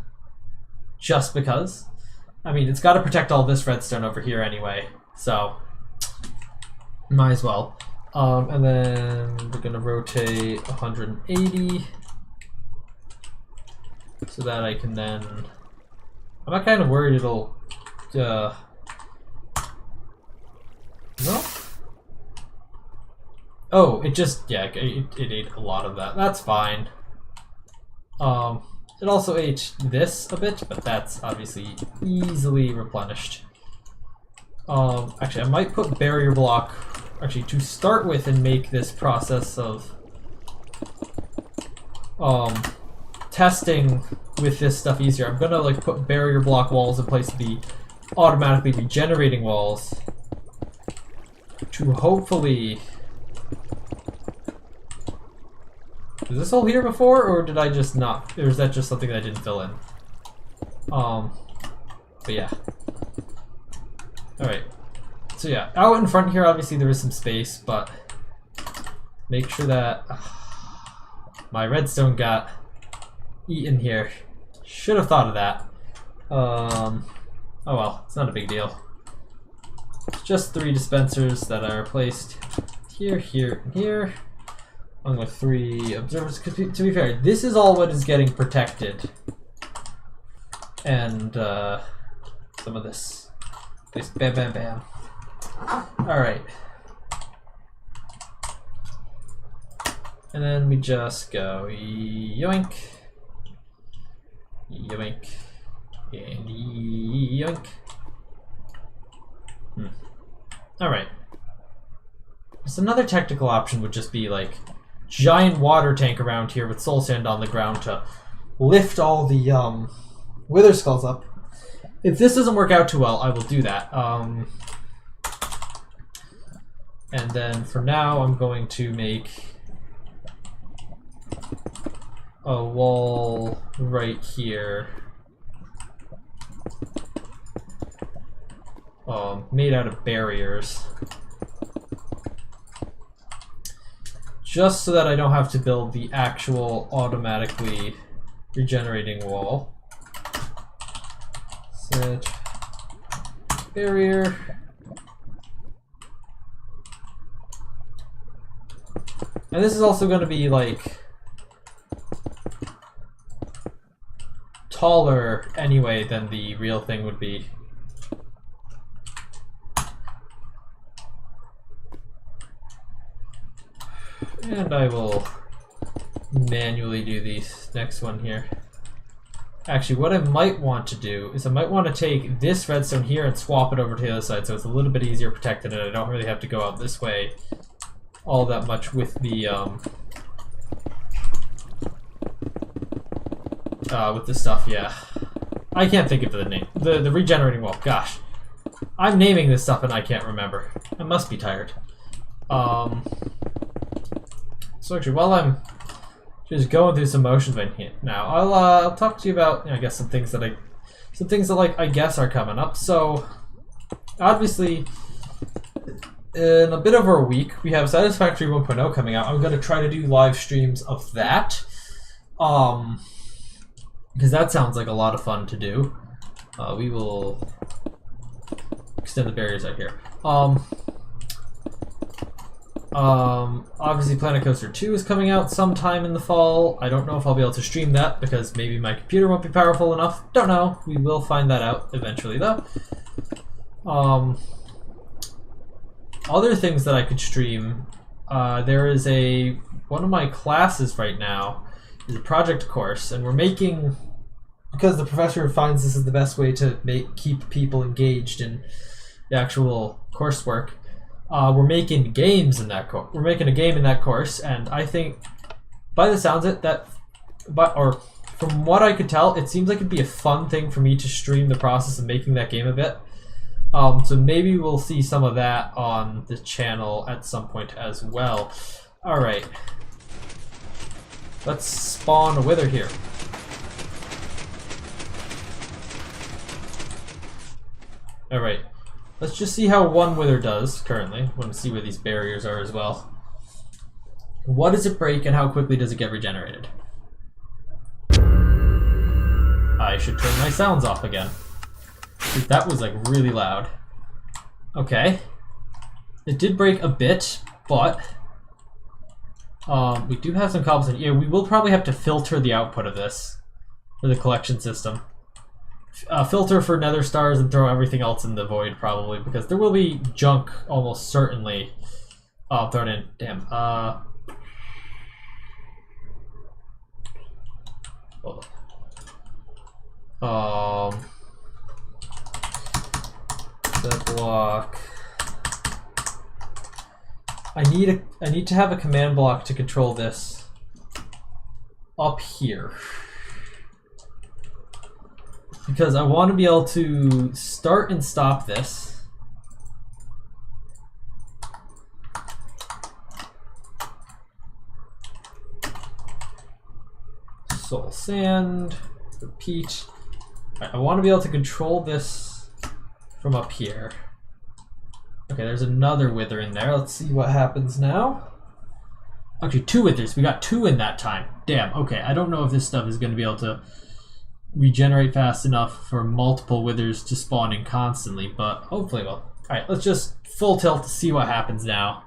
Just because. I mean, it's got to protect all this redstone over here anyway, so might as well. And then we're going to rotate 180 so that I can then... I'm not kind of worried it'll... No? Oh, it just... Yeah, it ate a lot of that. That's fine. It also ate this a bit, but that's obviously easily replenished. Actually, I might put barrier block, actually, to start with and make this process of testing with this stuff easier. I'm gonna like put barrier block walls in place to be automatically regenerating walls to hopefully... Was this all here before, or did I just not? Or is that just something that I didn't fill in? But yeah. Alright. So yeah, out in front here, obviously there is some space, but make sure that my redstone got eaten here. Should have thought of that. Oh well, it's not a big deal. It's just 3 dispensers that are placed here, here, and here. Along with 3 observers, because to be fair, this is all what is getting protected. And some of this. Just bam, bam, bam. Alright. And then we just go yoink, yoink, and yoink. Alright. So another technical option would just be like giant water tank around here with soul sand on the ground to lift all the wither skulls up. If this doesn't work out too well, I will do that. And then for now, I'm going to make a wall right here, made out of barriers. Just so that I don't have to build the actual automatically regenerating wall. Set barrier. And this is also going to be like taller anyway than the real thing would be. And I will manually do these next one here. Actually, what I might want to do is I might want to take this redstone here and swap it over to the other side so it's a little bit easier protected and I don't really have to go out this way all that much with the stuff, yeah. I can't think of the name. The regenerating wall. Gosh. I'm naming this stuff and I can't remember. I must be tired. So actually, while I'm just going through some motions right here now, I'll talk to you about, I guess, some things that like I guess are coming up. So obviously, in a bit over a week, we have Satisfactory 1.0 coming out. I'm going to try to do live streams of that, because that sounds like a lot of fun to do. We will extend the barriers out here. Obviously Planet Coaster 2 is coming out sometime in the fall. I don't know if I'll be able to stream that because maybe my computer won't be powerful enough. Don't know. We will find that out eventually though. Other things that I could stream, there is one of my classes right now is a project course, and we're making because the professor finds this is the best way to keep people engaged in the actual coursework, we're making games in that course. We're making a game in that course, and I think, by the sounds of it, from what I could tell, it seems like it'd be a fun thing for me to stream the process of making that game a bit. So maybe we'll see some of that on the channel at some point as well. Alright. Let's spawn a wither here. Alright. Let's just see how one wither does currently. I want to see where these barriers are as well. What does it break and how quickly does it get regenerated? I should turn my sounds off again. That was like really loud. Okay. It did break a bit, but we do have some cobblestone. Yeah, we will probably have to filter the output of this for the collection system. Filter for nether stars and throw everything else in the void probably, because there will be junk almost certainly thrown in. Damn. Hold on. The block. I need to have a command block to control this up here, because I want to be able to start and stop this. Soul sand, repeat. I want to be able to control this from up here. Okay, there's another wither in there. Let's see what happens now. Actually, 2 withers. We got 2 in that time. Damn, okay. I don't know if this stuff is going to be able to regenerate fast enough for multiple withers to spawn in constantly, but hopefully it will. Alright, let's just full tilt to see what happens now.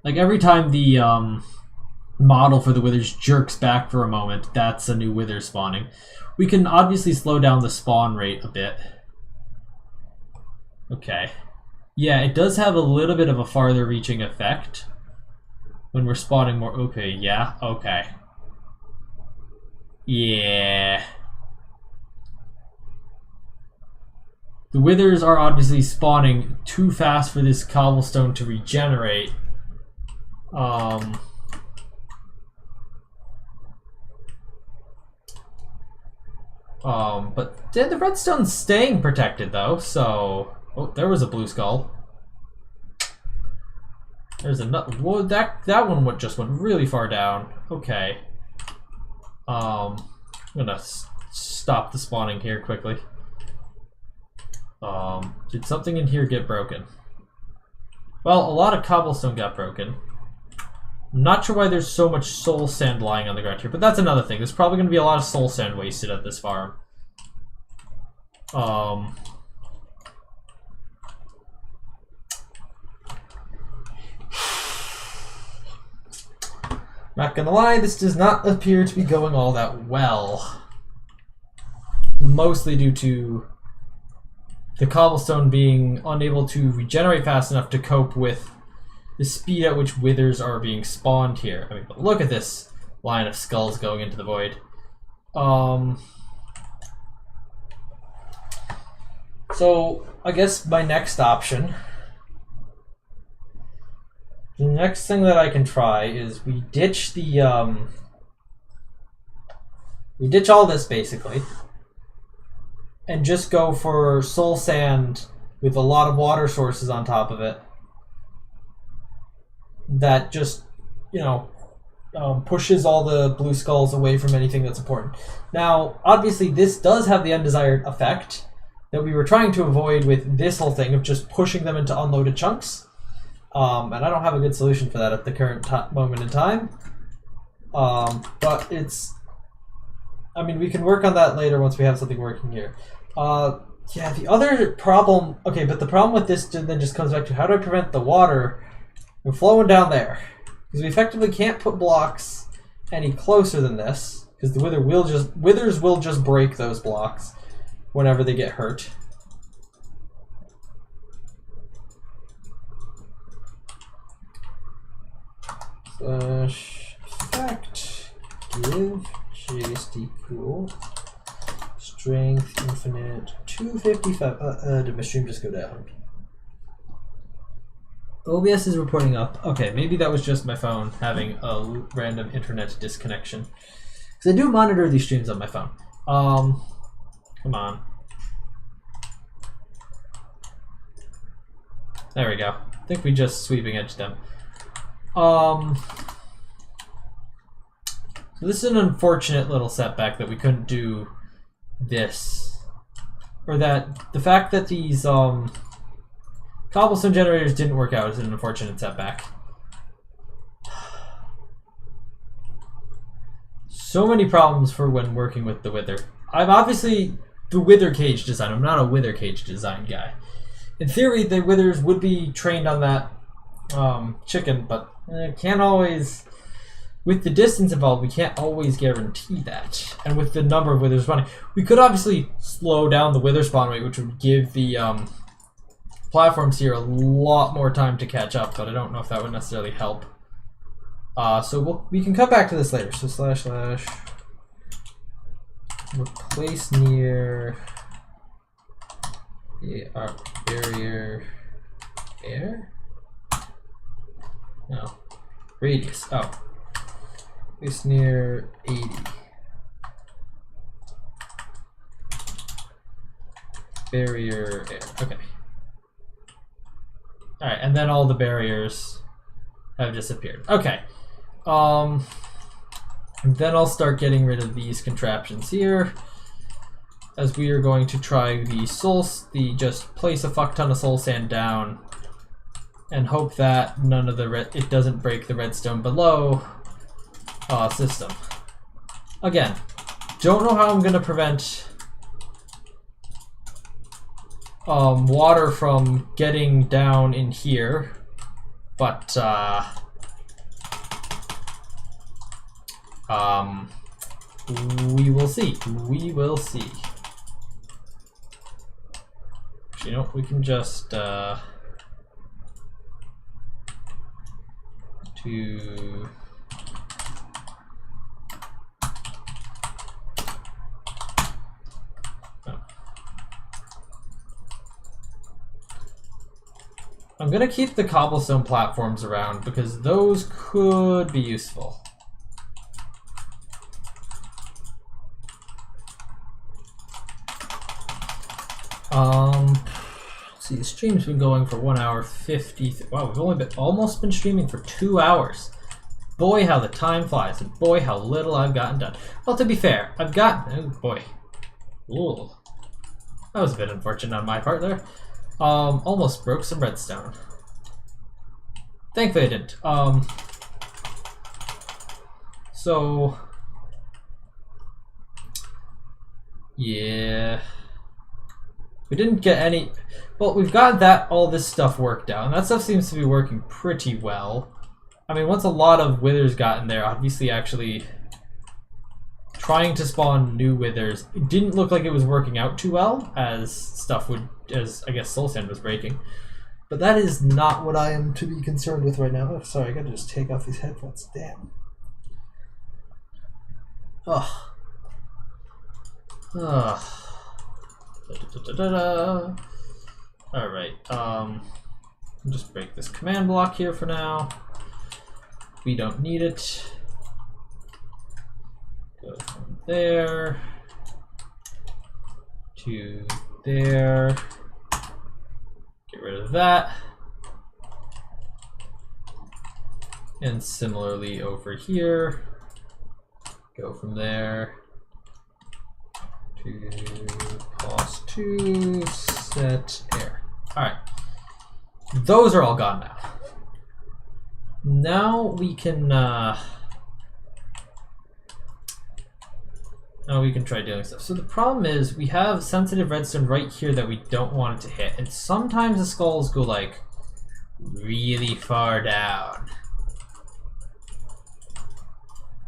Like every time the model for the withers jerks back for a moment, that's a new wither spawning. We can obviously slow down the spawn rate a bit. Okay. Yeah, it does have a little bit of a farther reaching effect when we're spawning more. Okay, yeah, okay. Yeah. The withers are obviously spawning too fast for this cobblestone to regenerate. But the redstone's staying protected though, so... Oh, there was a blue skull. There's another... Whoa, that one just went really far down. Okay. I'm gonna stop the spawning here quickly. Did something in here get broken? Well, a lot of cobblestone got broken. I'm not sure why there's so much soul sand lying on the ground here, but that's another thing. There's probably going to be a lot of soul sand wasted at this farm. Not gonna lie, this does not appear to be going all that well. Mostly due to the cobblestone being unable to regenerate fast enough to cope with the speed at which withers are being spawned here. I mean, but look at this line of skulls going into the void. So I guess my next option, the next thing that I can try is we ditch the we ditch all this basically, and just go for soul sand with a lot of water sources on top of it. That just, you know, pushes all the blue skulls away from anything that's important. Now, obviously, this does have the undesired effect that we were trying to avoid with this whole thing of just pushing them into unloaded chunks. And I don't have a good solution for that at the current moment in time. But it's... I mean, we can work on that later once we have something working here. Yeah, the other problem... Okay, but the problem with this then just comes back to how do I prevent the water from flowing down there? Because we effectively can't put blocks any closer than this, because the withers will just break those blocks whenever they get hurt. Slash effect If just equal strength infinite 255. Did my stream just go down? OBS is reporting up. Okay, maybe that was just my phone having a random internet disconnection. Because I do monitor these streams on my phone. Come on. There we go. I think we just sweeping edged them. So this is an unfortunate little setback that we couldn't do this. Or that the fact that these cobblestone generators didn't work out is an unfortunate setback. So many problems for when working with the wither. I'm obviously the wither cage design. I'm not a wither cage design guy. In theory, the withers would be trained on that chicken, but can't always. With the distance involved, we can't always guarantee that. And with the number of withers spawning, we could obviously slow down the wither spawn rate, which would give the platforms here a lot more time to catch up, but I don't know if that would necessarily help. So we can cut back to this later. So / replace near barrier air? No. Radius. Oh. It's near 80. Barrier air. Okay. Alright, and then all the barriers have disappeared. Okay. And then I'll start getting rid of these contraptions here. As we are going to try just place a fuck ton of soul sand down and hope that none of it doesn't break the redstone below system. Again, don't know how I'm gonna prevent water from getting down in here, but we will see. We will see. You know, we can just I'm gonna keep the cobblestone platforms around because those could be useful. Let's see, the stream's been going for 1 hour 50. Wow, we've only almost been streaming for 2 hours. Boy, how the time flies, and boy, how little I've gotten done. Well, to be fair, I've gotten. Oh boy, ooh, that was a bit unfortunate on my part there. Almost broke some redstone. Thankfully I didn't. So yeah, we didn't get any. Well, we've got all this stuff worked out, and that stuff seems to be working pretty well. I mean, once a lot of withers got in there, obviously actually trying to spawn new withers, it didn't look like it was working out too well, as I guess soul sand was breaking. But that is not what I am to be concerned with right now. Oh, sorry, I gotta just take off these headphones. Damn. Ugh. Ugh. Alright, I'll just break this command block here for now. We don't need it. Go from there to there. Get rid of that. And similarly over here. Go from there to pause to set air. Alright. Those are all gone now. Now we can try doing stuff. So the problem is we have sensitive redstone right here that we don't want it to hit, and sometimes the skulls go like really far down.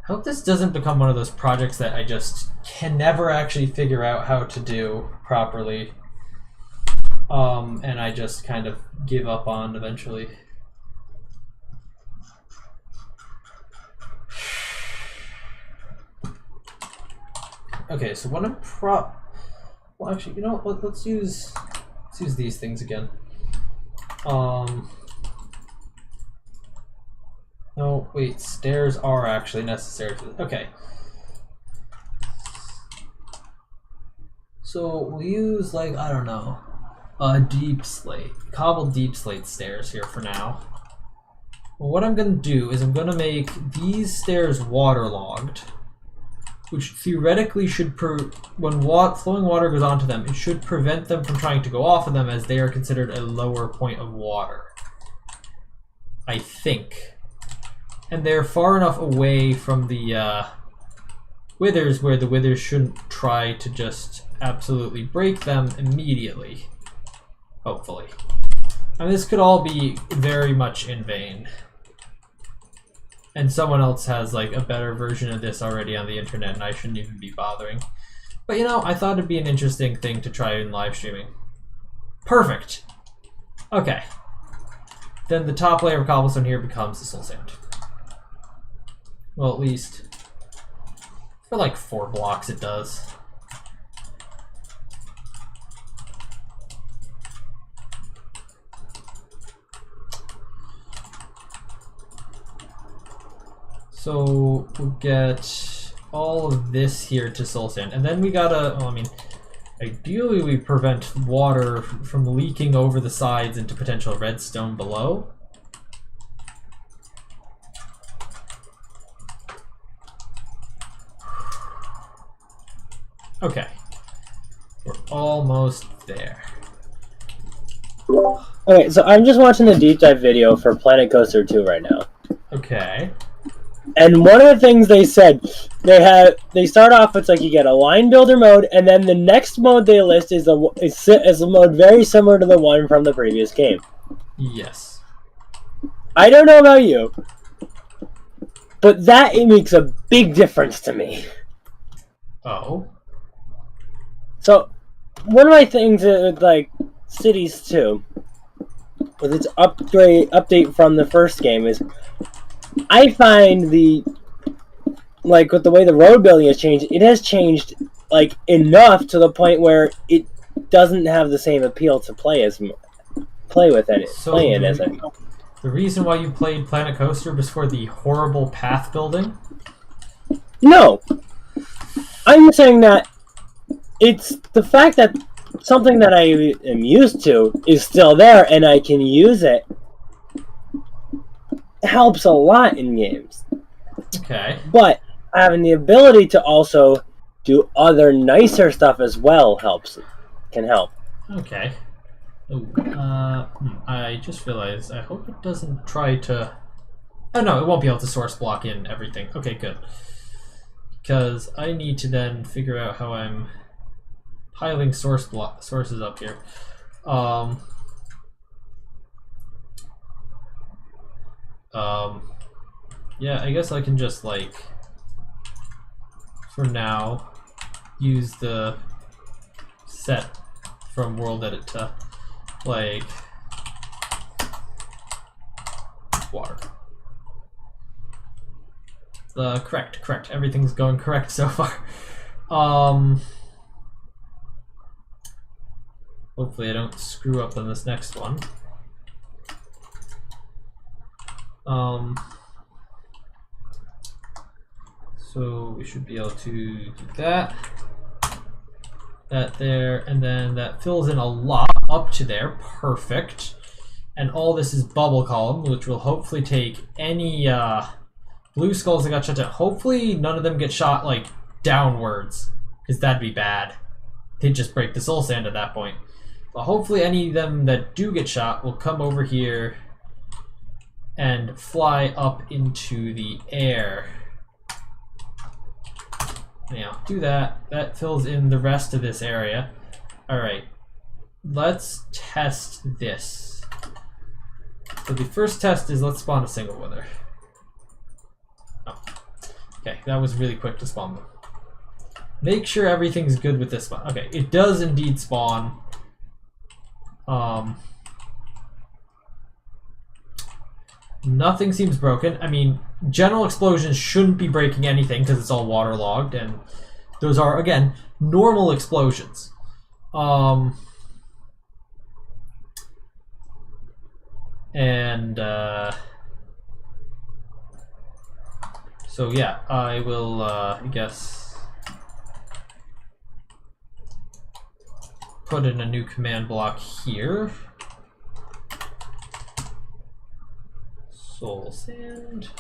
I hope this doesn't become one of those projects that I just can never actually figure out how to do properly, and I just kind of give up on eventually. Okay, so what I'm well, actually, you know what? Let's use these things again. No, wait. Stairs are actually necessary. Okay. So we'll use, like, I don't know, a deep slate, cobbled deep slate stairs here for now. Well, what I'm going to do is I'm going to make these stairs waterlogged, which theoretically should, when flowing water goes onto them, it should prevent them from trying to go off of them, as they are considered a lower point of water. I think. And they're far enough away from the withers where the withers shouldn't try to just absolutely break them immediately. Hopefully. I mean, this could all be very much in vain. And someone else has, like, a better version of this already on the internet, and I shouldn't even be bothering. But, you know, I thought it'd be an interesting thing to try in live streaming. Perfect! Okay. Then the top layer of cobblestone here becomes the soul sand. Well, at least for like 4 blocks it does. So we'll get all of this here to soul sand, and then we gotta, well, I mean, ideally we prevent water from leaking over the sides into potential redstone below. Okay, we're almost there. Okay, so I'm just watching the deep dive video for Planet Coaster 2 right now. Okay. And one of the things they said, they start off with, like, you get a line builder mode, and then the next mode they list is a mode very similar to the one from the previous game. Yes. I don't know about you, but it makes a big difference to me. Oh. So, one of my things with, like, Cities 2, with its update from the first game, is I find like, with the way the road building has changed, it has changed, like, enough to the point where it doesn't have the same appeal to play in as anymore. The reason why you played Planet Coaster was for the horrible path building? No. I'm saying that it's the fact that something that I am used to is still there and I can use it helps a lot in games. Okay. But having the ability to also do other nicer stuff as well can help. Okay. Ooh, I just realized, I hope it doesn't try to... Oh no, it won't be able to source block in everything. Okay, good. Because I need to then figure out how I'm piling sources up here. Yeah, I guess I can just, like, for now, use the set from world edit to, like, water. Correct. Everything's going correct so far. Hopefully I don't screw up on this next one. So we should be able to do that there, and then that fills in a lot up to there. Perfect. And all this is bubble column, which will hopefully take any blue skulls that got shot down. Hopefully none of them get shot, like, downwards, because that'd be bad. They'd just break the soul sand at that point. But hopefully any of them that do get shot will come over here and fly up into the air. Now, do that. That fills in the rest of this area. Alright, let's test this. So the first test is, let's spawn a single wither. Oh. Okay, that was really quick to spawn them. Make sure everything's good with this spawn. Okay, it does indeed spawn. Nothing seems broken. I mean, general explosions shouldn't be breaking anything because it's all waterlogged, and Those are, again, normal explosions. So yeah, I will, I guess, put in a new command block here. Soul sand.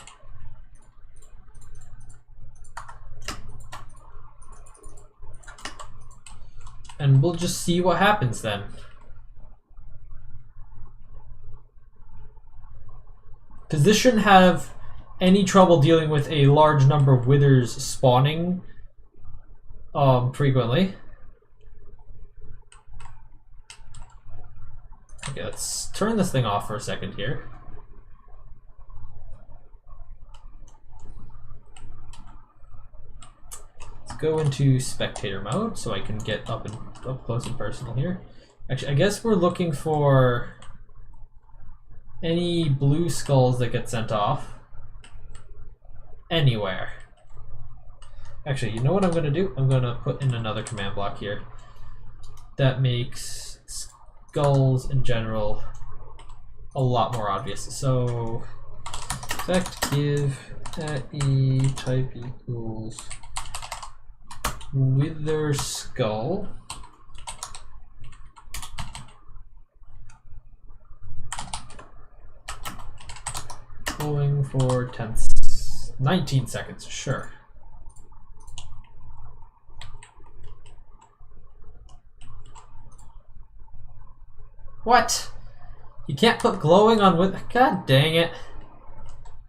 And we'll just see what happens then. Because this shouldn't have any trouble dealing with a large number of withers spawning frequently. Okay, let's turn this thing off for a second here. Let's go into spectator mode so I can get up close and personal here. Actually, I guess we're looking for any blue skulls that get sent off anywhere. Actually, you know what I'm going to do? I'm going to put in another command block here that makes skulls in general a lot more obvious. So effect give at e type equals wither skull. Going for 19 seconds, sure. What? You can't put glowing on with. God dang it.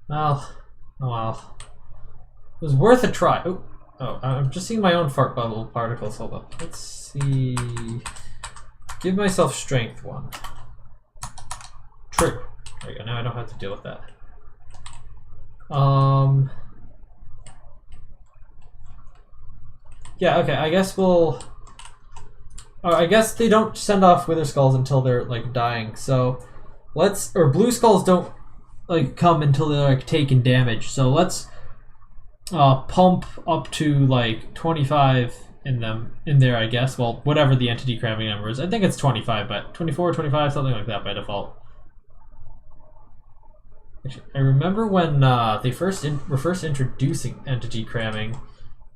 Well, oh well. It was worth a try. Oh, I'm just seeing my own fart bubble particles. Hold up. Let's see. Give myself strength 1. True. There you go. Now I don't have to deal with that. Yeah, okay, I guess we'll... I guess they don't send off wither skulls until they're, like, dying, so let's... Or blue skulls don't, like, come until they're, like, taking damage, so let's pump up to, like, 25 in there, I guess. Well, whatever the entity cramming number is. I think it's 25, but 24, 25, something like that by default. I remember when they were first introducing entity cramming,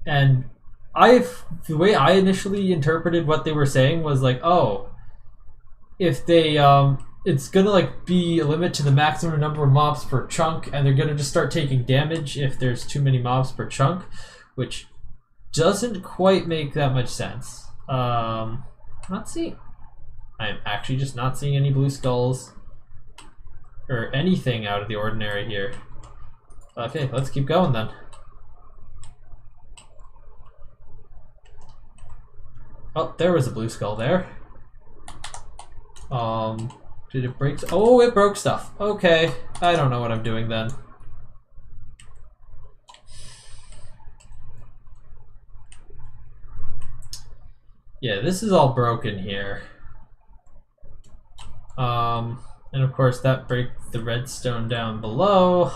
and the way I initially interpreted what they were saying was like, oh, if they it's gonna like be a limit to the maximum number of mobs per chunk, and they're gonna just start taking damage if there's too many mobs per chunk, which doesn't quite make that much sense. I'm actually just not seeing any blue skulls or anything out of the ordinary here. Okay, let's keep going then. Oh, there was a blue skull there. Did it break? Oh, it broke stuff. Okay, I don't know what I'm doing then. Yeah, this is all broken here. And of course that breaks the redstone down below.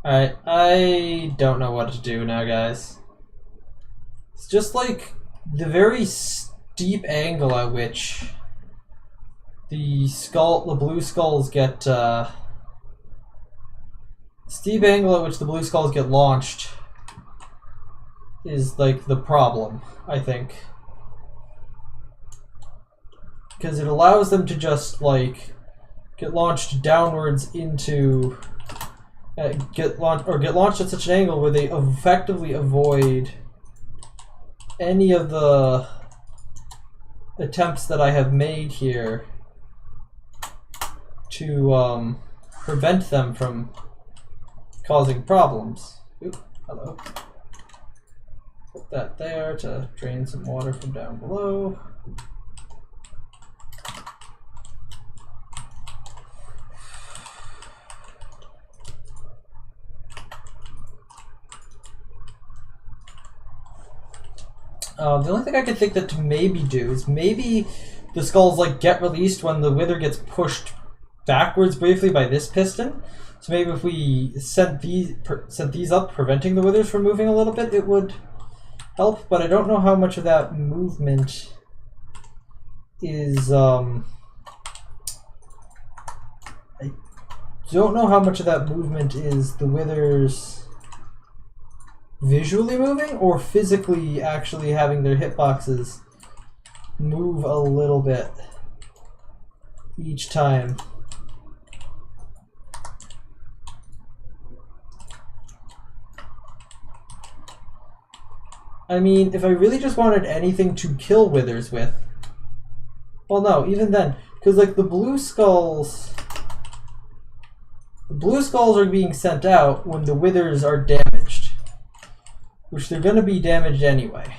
Alright, I don't know what to do now, guys. It's just like the very steep angle at which the blue skulls get steep angle at which the blue skulls get launched is like the problem, I think. Because it allows them to just like get launched downwards into get launched at such an angle where they effectively avoid any of the attempts that I have made here to prevent them from causing problems. Oop, hello. Put that there to drain some water from down below. The only thing I could think that to maybe do is maybe the skulls like get released when the wither gets pushed backwards briefly by this piston. So maybe if we sent these up, preventing the withers from moving a little bit, it would help. But I don't know how much of that movement is. I don't know how much of that movement is the withers visually moving or physically actually having their hitboxes move a little bit each time. I mean, if I really just wanted anything to kill withers with, well, no, even then, because like the blue skulls are being sent out when the withers are damaged, which they're going to be damaged anyway.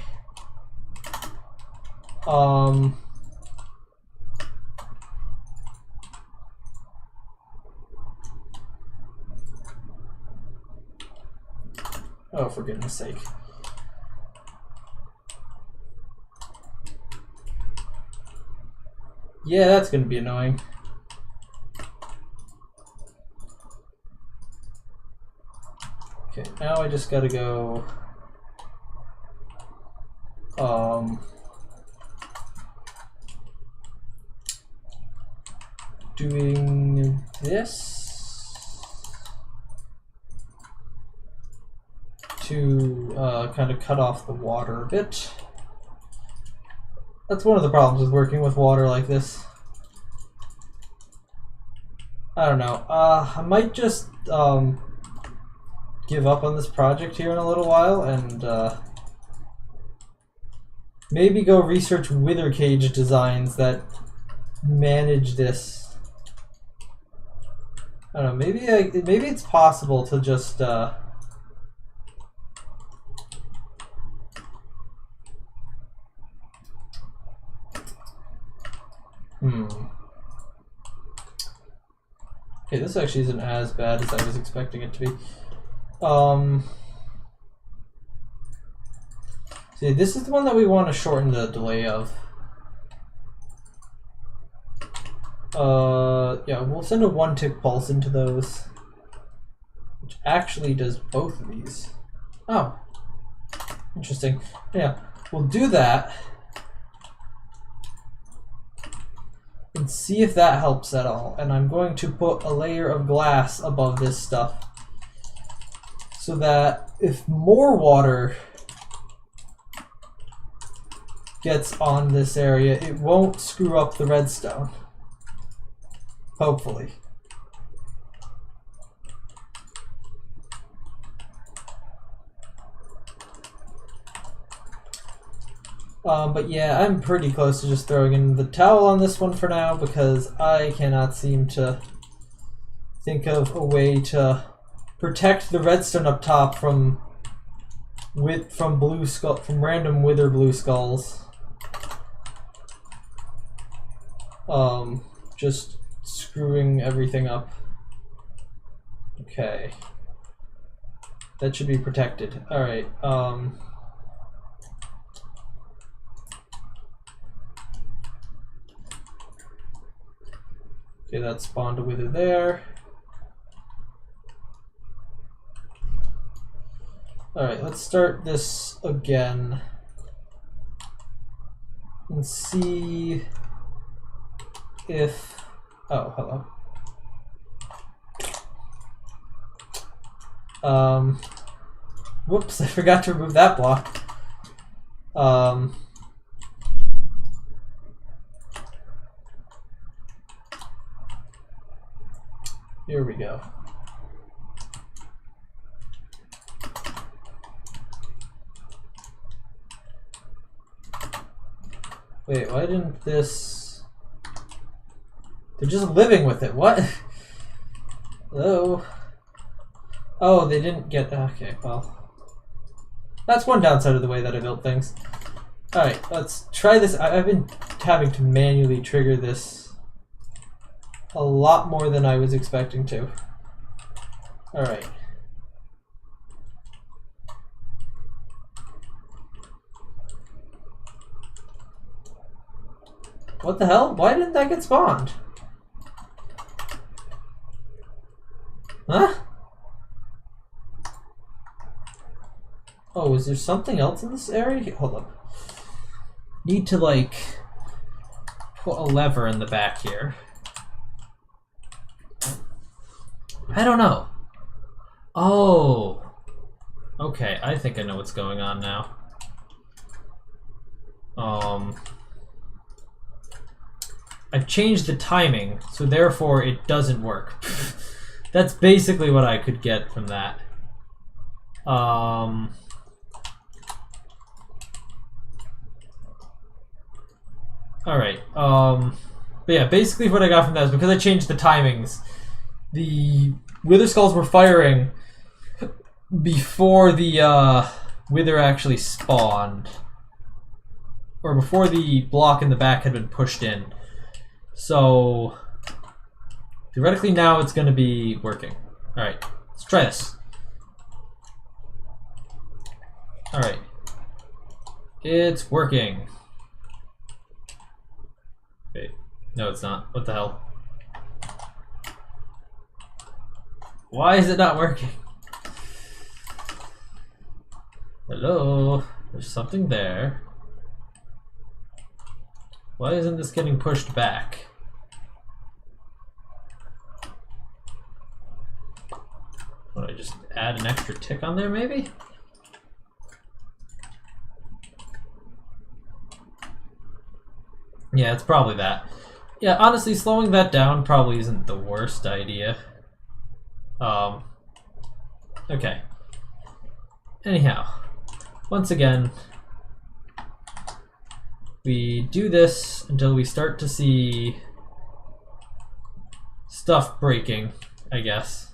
Oh, for goodness sake. Yeah, that's going to be annoying. Okay, now I just got to go doing this to kind of cut off the water a bit. That's one of the problems with working with water like this. I don't know. I might just give up on this project here in a little while and maybe go research wither cage designs that manage this. I don't know. Maybe it's possible to just. Okay, this actually isn't as bad as I was expecting it to be. See, this is the one that we want to shorten the delay of. Yeah, we'll send a 1-tick pulse into those, which actually does both of these. Oh, interesting. Yeah, we'll do that and see if that helps at all. And I'm going to put a layer of glass above this stuff so that if more water gets on this area, it won't screw up the redstone. Hopefully. But yeah, I'm pretty close to just throwing in the towel on this one for now because I cannot seem to think of a way to protect the redstone up top from random wither blue skulls. Just screwing everything up. Okay. That should be protected. Alright, okay, that spawned a wither there. Alright, let's start this again and see if... Oh, hello. Whoops, I forgot to remove that block. Here we go. Wait, why didn't this... They're just living with it. What? Hello? Oh, they didn't get... Okay, well... That's one downside of the way that I built things. Alright, let's try this. I've been having to manually trigger this a lot more than I was expecting to. Alright. What the hell? Why didn't that get spawned? Oh, is there something else in this area? Hold up. Need to, like, put a lever in the back here. I don't know. Oh. Okay, I think I know what's going on now. I've changed the timing, so therefore it doesn't work. That's basically what I could get from that. Alright, but yeah, basically what I got from that is because I changed the timings, the Wither Skulls were firing before the Wither actually spawned. Or before the block in the back had been pushed in. So, theoretically now it's going to be working. Alright, let's try this. Alright. It's working. Wait, no it's not. What the hell? Why is it not working? Hello? There's something there. Why isn't this getting pushed back? What, I just add an extra tick on there maybe? Yeah, it's probably that. Yeah, honestly, slowing that down probably isn't the worst idea. Okay. Anyhow, once again, we do this until we start to see stuff breaking, I guess.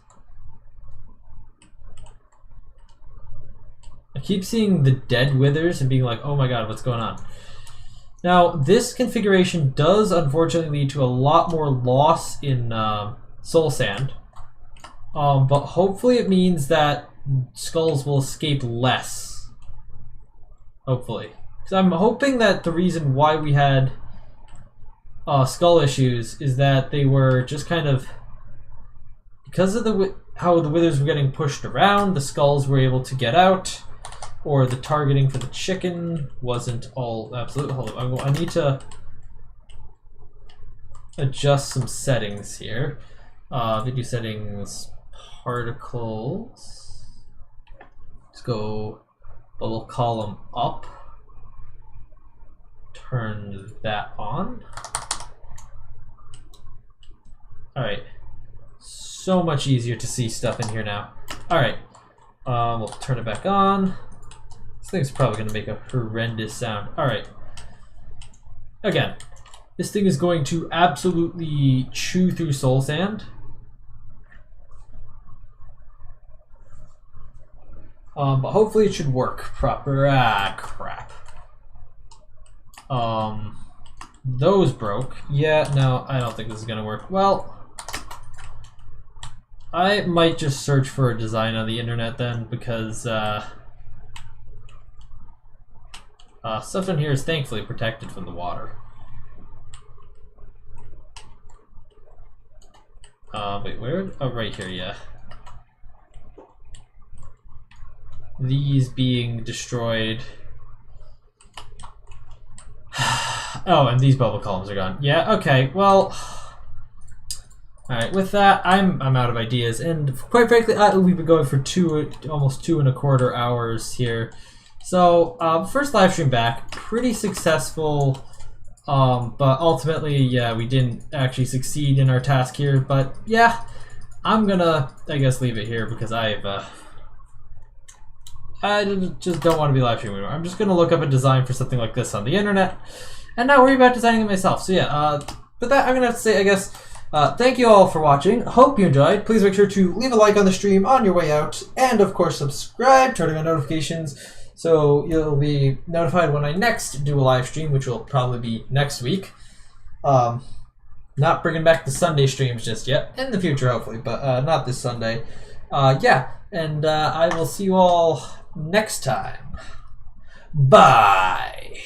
I keep seeing the dead withers and being like, oh my god, what's going on? Now, this configuration does unfortunately lead to a lot more loss in soul sand, but hopefully it means that skulls will escape less. Hopefully. Because I'm hoping that the reason why we had skull issues is that they were just kind of, because of how the withers were getting pushed around, the skulls were able to get out, or the targeting for the chicken wasn't all absolute. Hold on, I need to adjust some settings here. Video settings, particles. Let's go bubble column up. Turn that on. Alright. So much easier to see stuff in here now. Alright. We'll turn it back on. This thing's probably going to make a horrendous sound. Alright. Again, this thing is going to absolutely chew through soul sand. But hopefully it should work proper. Ah, crap. Those broke. Yeah, no, I don't think this is going to work. Well, I might just search for a design on the internet then, because stuff in here is thankfully protected from the water. Wait, where? Oh, right here, yeah. These being destroyed. Oh, and these bubble columns are gone. Yeah, okay, well. Alright, with that, I'm out of ideas, and quite frankly, we've been going for almost 2.25 hours here. So, first live stream back, pretty successful, but ultimately, yeah, we didn't actually succeed in our task here, but yeah, I'm gonna, I guess, leave it here because I just don't want to be live streaming anymore. I'm just gonna look up a design for something like this on the internet, and not worry about designing it myself. So yeah, with that, I'm gonna have to say, I guess, thank you all for watching. Hope you enjoyed. Please make sure to leave a like on the stream on your way out, and of course subscribe, turning on notifications, so you'll be notified when I next do a live stream, which will probably be next week. Not bringing back the Sunday streams just yet. In the future, hopefully, but not this Sunday. Yeah, and I will see you all next time. Bye!